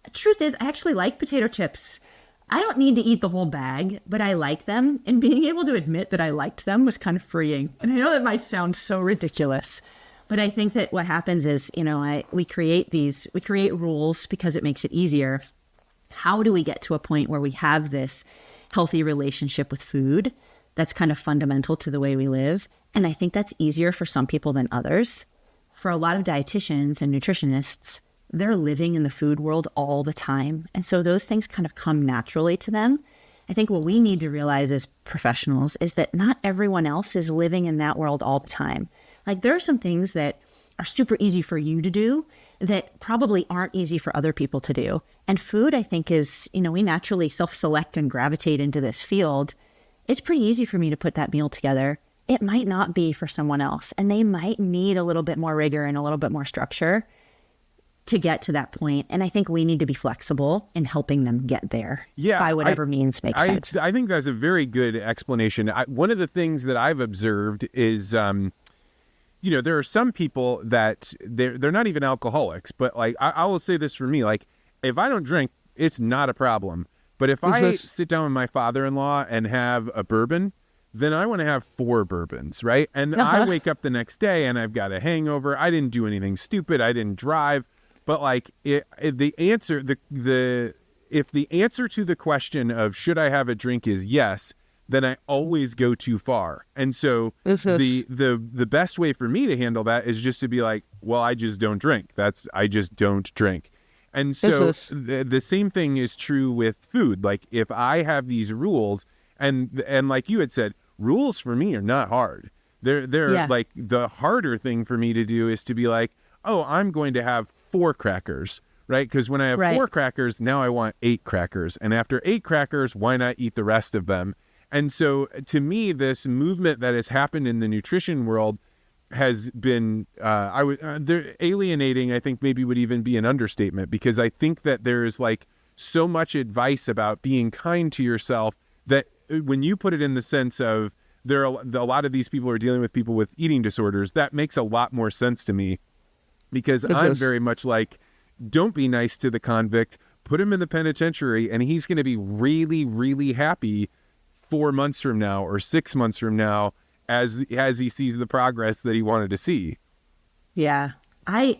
the truth is, I actually like potato chips. I don't need to eat the whole bag, but I like them. And being able to admit that I liked them was kind of freeing. And I know that might sound so ridiculous, but I think that what happens is, we create rules because it makes it easier. How do we get to a point where we have this healthy relationship with food that's kind of fundamental to the way we live? And I think that's easier for some people than others. For a lot of dietitians and nutritionists, they're living in the food world all the time. And so those things kind of come naturally to them. I think what we need to realize as professionals is that not everyone else is living in that world all the time. Like, there are some things that are super easy for you to do that probably aren't easy for other people to do. And food, I think, is, we naturally self-select and gravitate into this field. It's pretty easy for me to put that meal together. It might not be for someone else, and they might need a little bit more rigor and a little bit more structure to get to that point. And I think we need to be flexible in helping them get there by whatever means makes sense. I think that's a very good explanation. One of the things that I've observed is, there are some people that they're not even alcoholics, but like, I will say this for me, like, if I don't drink, it's not a problem. But if I sit down with my father-in-law and have a bourbon, then I want to have 4 bourbons, right? And I wake up the next day and I've got a hangover. I didn't do anything stupid. I didn't drive. But like, if the answer to the question of should I have a drink is yes, then I always go too far. And so the best way for me to handle that is just to be like, well, I just don't drink. I just don't drink. And so the same thing is true with food. Like, if I have these rules, and like you had said, rules for me are not hard. They're like, the harder thing for me to do is to be like, oh, I'm going to have 4 crackers, right? Because when I have 4 crackers, now I want 8 crackers. And after 8 crackers, why not eat the rest of them? And so to me, this movement that has happened in the nutrition world has been they're alienating. I think maybe would even be an understatement, because I think that there's like so much advice about being kind to yourself that when you put it in the sense of a lot of these people are dealing with people with eating disorders, that makes a lot more sense to me, because I'm very much like, don't be nice to the convict, put him in the penitentiary, and he's going to be really, really happy 4 months from now or 6 months from now as he sees the progress that he wanted to see. Yeah. I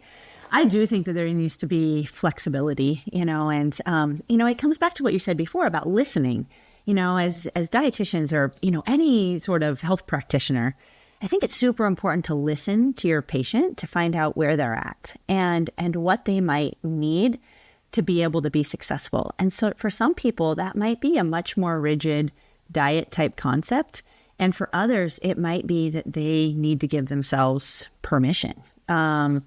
do think that there needs to be flexibility, and, it comes back to what you said before about listening, as dietitians or, any sort of health practitioner. I think it's super important to listen to your patient to find out where they're at and what they might need to be able to be successful. And so for some people, that might be a much more rigid diet type concept. And for others, it might be that they need to give themselves permission. I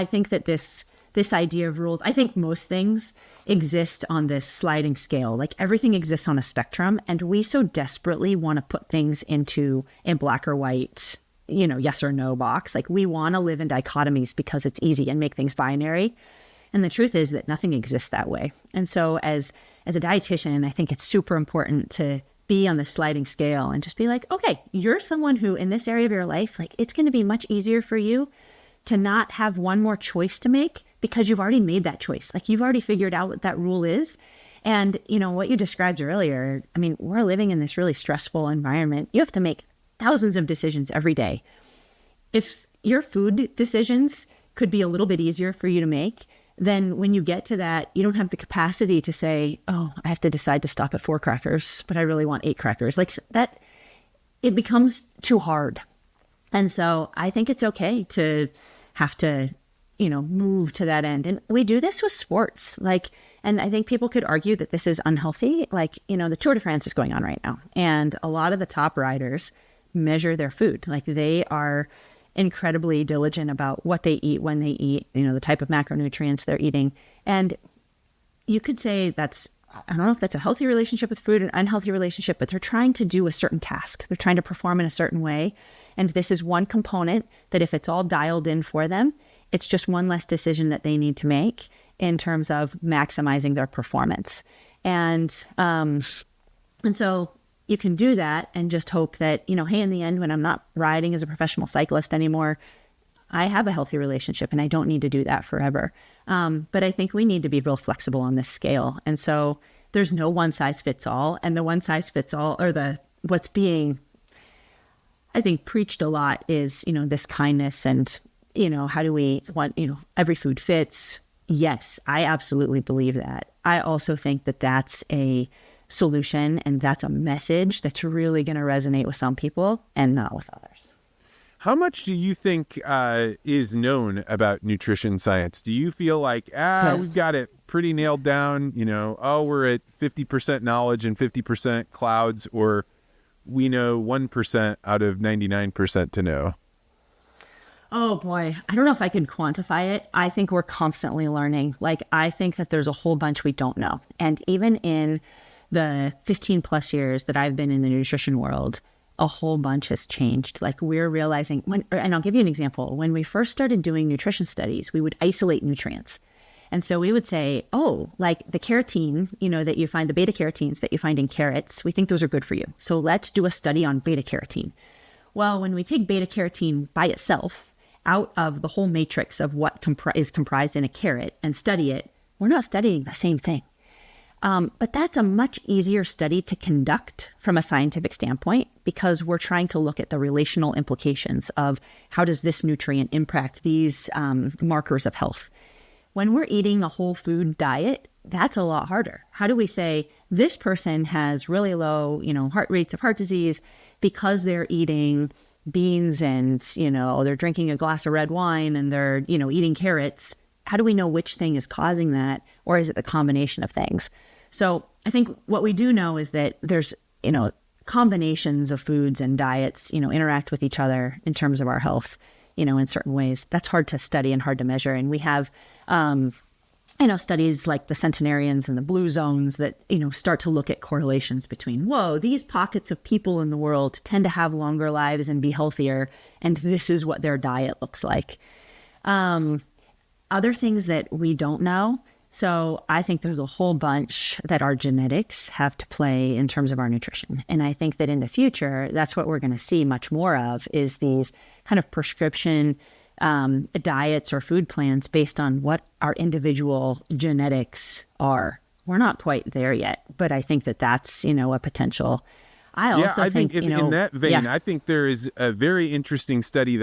think that this idea of rules, I think most things exist on this sliding scale. Like, everything exists on a spectrum, and we so desperately want to put things into a black or white, yes or no box. Like, we want to live in dichotomies because it's easy and make things binary. And the truth is that nothing exists that way. And so as a dietitian, I think it's super important to be on the sliding scale and just be like, okay, you're someone who in this area of your life, like it's going to be much easier for you to not have one more choice to make because you've already made that choice. Like you've already figured out what that rule is. And, you know, what you described earlier, I mean, we're living in this really stressful environment. You have to make thousands of decisions every day. If your food decisions could be a little bit easier for you to make, then when you get to that, you don't have the capacity to say, oh, I have to decide to stop at 4 crackers, but I really want 8 crackers. Like that, it becomes too hard. And so I think it's okay to have to, you know, move to that end. And we do this with sports. Like, and I think people could argue that this is unhealthy. Like, you know, the Tour de France is going on right now. And a lot of the top riders measure their food. Like they are incredibly diligent about what they eat, when they eat, you know, the type of macronutrients they're eating. And you could say that's, I don't know if that's a healthy relationship with food, an unhealthy relationship, but they're trying to do a certain task. They're trying to perform in a certain way. And this is one component that if it's all dialed in for them, it's just one less decision that they need to make in terms of maximizing their performance. And so you can do that and just hope that, you know, hey, in the end, when I'm not riding as a professional cyclist anymore, I have a healthy relationship and I don't need to do that forever. But I think we need to be real flexible on this scale. And so there's no one size fits all. And the one size fits all, or what's being, I think, preached a lot is, you know, this kindness and, you know, how do we want, you know, every food fits. Yes, I absolutely believe that. I also think that that's a solution and that's a message that's really going to resonate with some people and not with others. How much do you think is known about nutrition science? Do you feel like, we've got it pretty nailed down, you know, we're at 50% knowledge and 50% clouds, or we know 1% out of 99% to know? Oh boy, I don't know if I can quantify it. I think we're constantly learning. Like, I think that there's a whole bunch we don't know. And even in the 15 plus years that I've been in the nutrition world, a whole bunch has changed. Like we're realizing and I'll give you an example. When we first started doing nutrition studies, we would isolate nutrients. And so we would say, oh, like the carotene, you know, that you find, the beta carotenes that you find in carrots, we think those are good for you. So let's do a study on beta carotene. Well, when we take beta carotene by itself out of the whole matrix of what is comprised in a carrot and study it, we're not studying the same thing. But that's a much easier study to conduct from a scientific standpoint because we're trying to look at the relational implications of how does this nutrient impact these markers of health. When we're eating a whole food diet, that's a lot harder. How do we say this person has really low, you know, rates of heart disease because they're eating beans and, you know, they're drinking a glass of red wine and they're, you know, eating carrots? How do we know which thing is causing that? Or is it the combination of things? So I think what we do know is that there's, you know, combinations of foods and diets, you know, interact with each other in terms of our health, you know, in certain ways. That's hard to study and hard to measure. And we have, you know, studies like the centenarians and the blue zones that, you know, start to look at correlations between, whoa, these pockets of people in the world tend to have longer lives and be healthier. And this is what their diet looks like. Other things that we don't know. So I think there's a whole bunch that our genetics have to play in terms of our nutrition. And I think that in the future, that's what we're going to see much more of is these kind of prescription diets or food plans based on what our individual genetics are. We're not quite there yet, but I think that that's, you know, a potential. I also think if, you know, in that vein, yeah. I think there is a very interesting study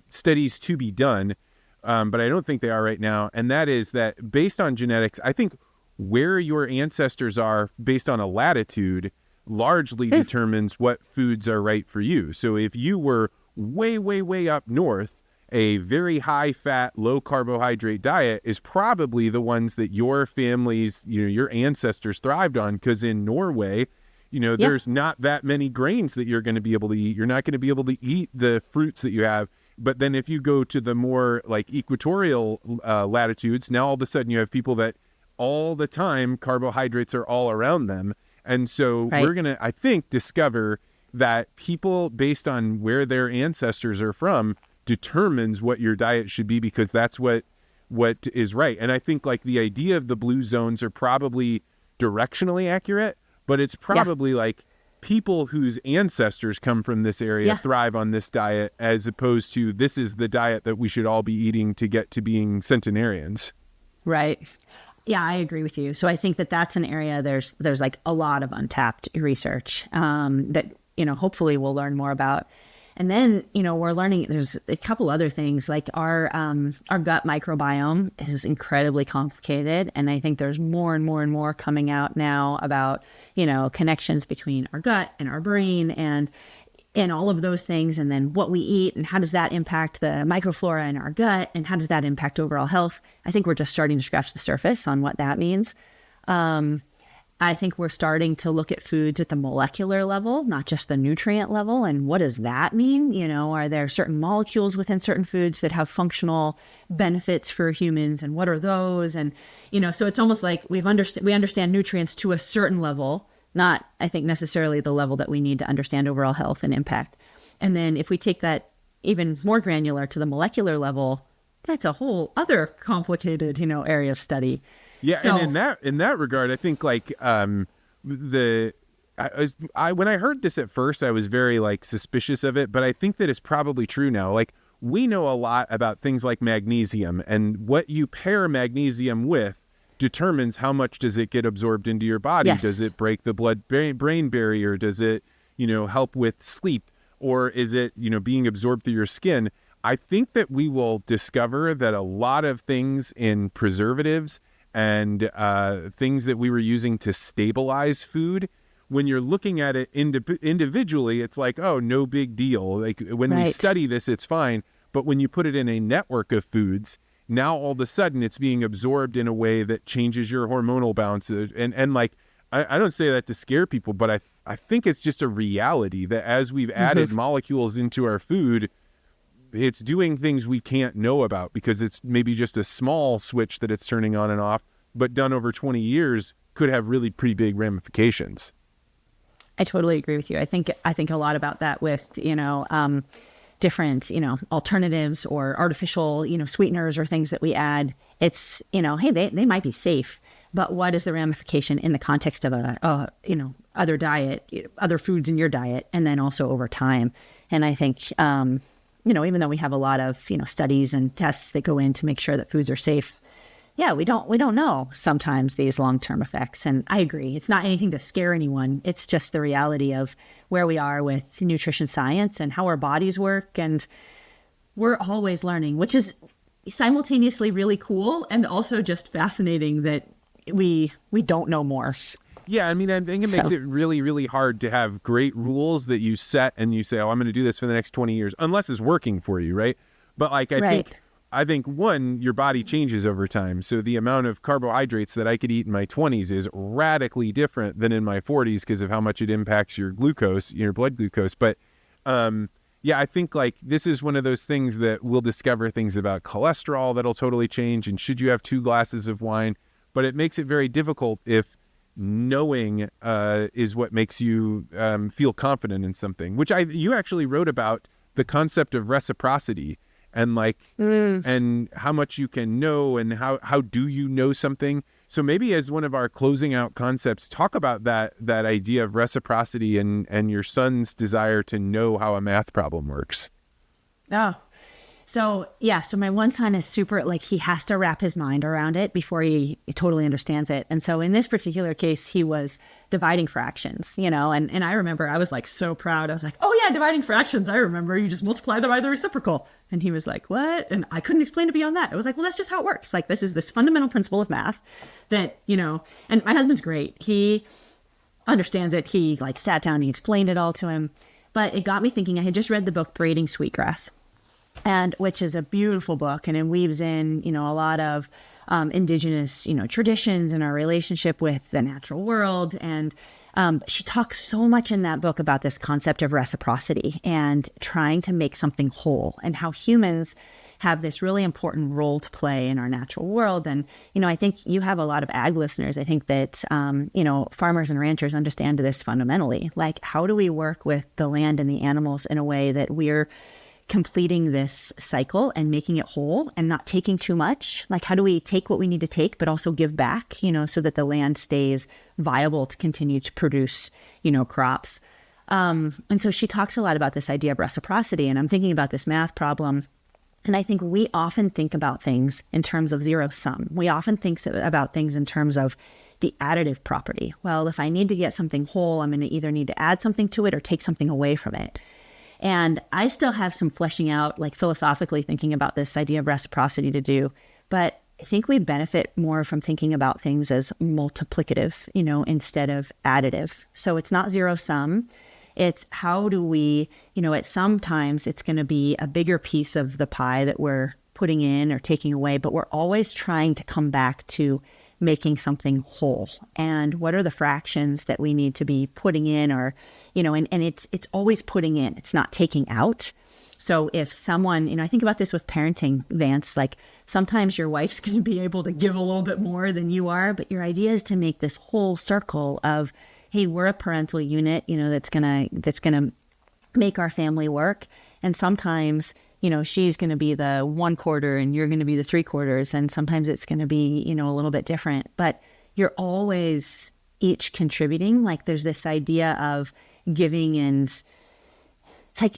studies to be done, but I don't think they are right now. And that is that based on genetics, I think where your ancestors are based on a latitude largely determines what foods are right for you. So if you were way, way, way up north, a very high fat, low carbohydrate diet is probably the ones that your families, you know, your ancestors thrived on. Because in Norway, you know, there's not that many grains that you're going to be able to eat. You're not going to be able to eat the fruits that you have. But then if you go to the more like equatorial latitudes, now all of a sudden you have people that all the time carbohydrates are all around them. And so we're going to, I think, discover that people based on where their ancestors are from determines what your diet should be, because that's what is right. And I think like the idea of the blue zones are probably directionally accurate, but it's probably like people whose ancestors come from this area thrive on this diet, as opposed to this is the diet that we should all be eating to get to being centenarians. Right. Yeah, I agree with you. So I think that that's an area there's like a lot of untapped research that, hopefully we'll learn more about. And then, we're learning there's a couple other things like our gut microbiome is incredibly complicated. And I think there's more and more and more coming out now about, connections between our gut and our brain and all of those things. And then what we eat and how does that impact the microflora in our gut and how does that impact overall health? I think we're just starting to scratch the surface on what that means. I think we're starting to look at foods at the molecular level, not just the nutrient level. And what does that mean? Are there certain molecules within certain foods that have functional benefits for humans? And what are those? And, so it's almost like we understand nutrients to a certain level, not, I think, necessarily the level that we need to understand overall health and impact. And then if we take that even more granular to the molecular level, that's a whole other complicated, area of study. Yeah, so, and in that regard, I think like when I heard this at first, I was very like suspicious of it, but I think that it's probably true now. Like we know a lot about things like magnesium, and what you pair magnesium with determines how much does it get absorbed into your body. Yes. Does it break the blood-brain barrier? Does it, help with sleep, or is it, being absorbed through your skin? I think that we will discover that a lot of things in preservatives and things that we were using to stabilize food, when you're looking at it individually, it's like, oh, no big deal. Like when we study this, it's fine. But when you put it in a network of foods, now all of a sudden it's being absorbed in a way that changes your hormonal balance. And like, I don't say that to scare people, but I think it's just a reality that as we've added molecules into our food, it's doing things we can't know about because it's maybe just a small switch that it's turning on and off, but done over 20 years could have really pretty big ramifications. I totally agree with you. I think a lot about that with, different, alternatives or artificial, sweeteners or things that we add. It's, hey, they might be safe, but what is the ramification in the context of other diet, other foods in your diet, and then also over time. And I think, even though we have a lot of, studies and tests that go in to make sure that foods are safe, we don't know sometimes these long-term effects. And I agree. It's not anything to scare anyone. It's just the reality of where we are with nutrition science and how our bodies work. And we're always learning, which is simultaneously really cool and also just fascinating that we don't know more. Yeah, I mean, I think it makes it really, really hard to have great rules that you set and you say, oh, I'm going to do this for the next 20 years, unless it's working for you, right? But like, I think one, your body changes over time. So the amount of carbohydrates that I could eat in my 20s is radically different than in my 40s because of how much it impacts your glucose, your blood glucose. But I think like this is one of those things that we'll discover things about cholesterol that'll totally change. And should you have 2 glasses of wine? But it makes it very difficult if knowing is what makes you feel confident in something, which you actually wrote about the concept of reciprocity and like and how much you can know and how do you know something. So maybe as one of our closing out concepts, talk about that idea of reciprocity and your son's desire to know how a math problem works. So my one son is super, like, he has to wrap his mind around it before he totally understands it. And so in this particular case, he was dividing fractions, and I remember I was like so proud. I was like, oh yeah, dividing fractions. I remember you just multiply them by the reciprocal. And he was like, what? And I couldn't explain it beyond that. I was like, well, that's just how it works. Like, this is this fundamental principle of math that, and my husband's great. He understands it. He like sat down, he explained it all to him. But it got me thinking. I had just read the book Braiding Sweetgrass, and which is a beautiful book, and it weaves in, a lot of indigenous, traditions and our relationship with the natural world. And she talks so much in that book about this concept of reciprocity and trying to make something whole, and how humans have this really important role to play in our natural world. And, I think you have a lot of ag listeners. I think that, farmers and ranchers understand this fundamentally. Like, how do we work with the land and the animals in a way that we're completing this cycle and making it whole and not taking too much. Like, how do we take what we need to take, but also give back, so that the land stays viable to continue to produce, crops. And so she talks a lot about this idea of reciprocity. And I'm thinking about this math problem. And I think we often think about things in terms of zero sum. We often think about things in terms of the additive property. Well, if I need to get something whole, I'm going to either need to add something to it or take something away from it. And I still have some fleshing out, like philosophically thinking about this idea of reciprocity to do. But I think we benefit more from thinking about things as multiplicative, instead of additive. So it's not zero sum. It's how do we, sometimes it's going to be a bigger piece of the pie that we're putting in or taking away, but we're always trying to come back to making something whole. And what are the fractions that we need to be putting in, or, and it's always putting in, it's not taking out. So if someone, I think about this with parenting, Vance, like sometimes your wife's going to be able to give a little bit more than you are, but your idea is to make this whole circle of, hey, we're a parental unit, that's gonna make our family work. And sometimes, she's going to be the 1/4 and you're going to be the 3/4. And sometimes it's going to be, a little bit different, but you're always each contributing. Like there's this idea of giving and it's like,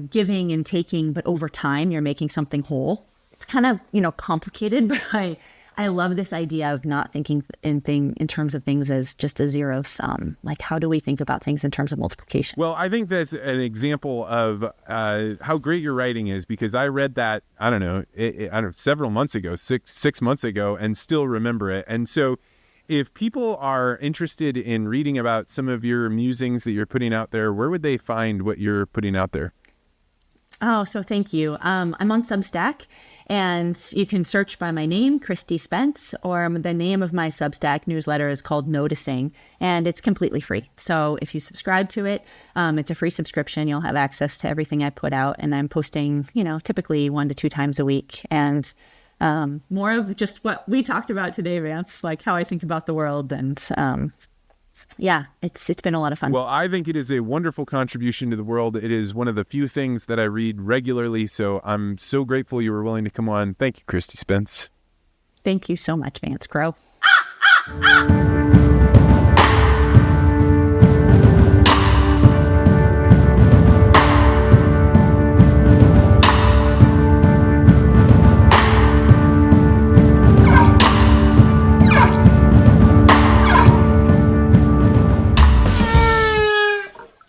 giving and taking, but over time you're making something whole. It's kind of, complicated, but I love this idea of not thinking in terms of things as just a zero sum. Like, how do we think about things in terms of multiplication? Well, I think that's an example of how great your writing is, because I read that, several months ago, six months ago, and still remember it. And so if people are interested in reading about some of your musings that you're putting out there, where would they find what you're putting out there? Oh, so thank you. I'm on Substack, and you can search by my name, Kristi Spence, or the name of my Substack newsletter is called Noticing, and it's completely free. So if you subscribe to it, it's a free subscription. You'll have access to everything I put out, and I'm posting, typically 1 to 2 times a week, and more of just what we talked about today, Vance, like how I think about the world, and yeah, it's been a lot of fun. Well, I think it is a wonderful contribution to the world. It is one of the few things that I read regularly, so I'm so grateful you were willing to come on. Thank you, Kristi Spence. Thank you so much, Vance Crow.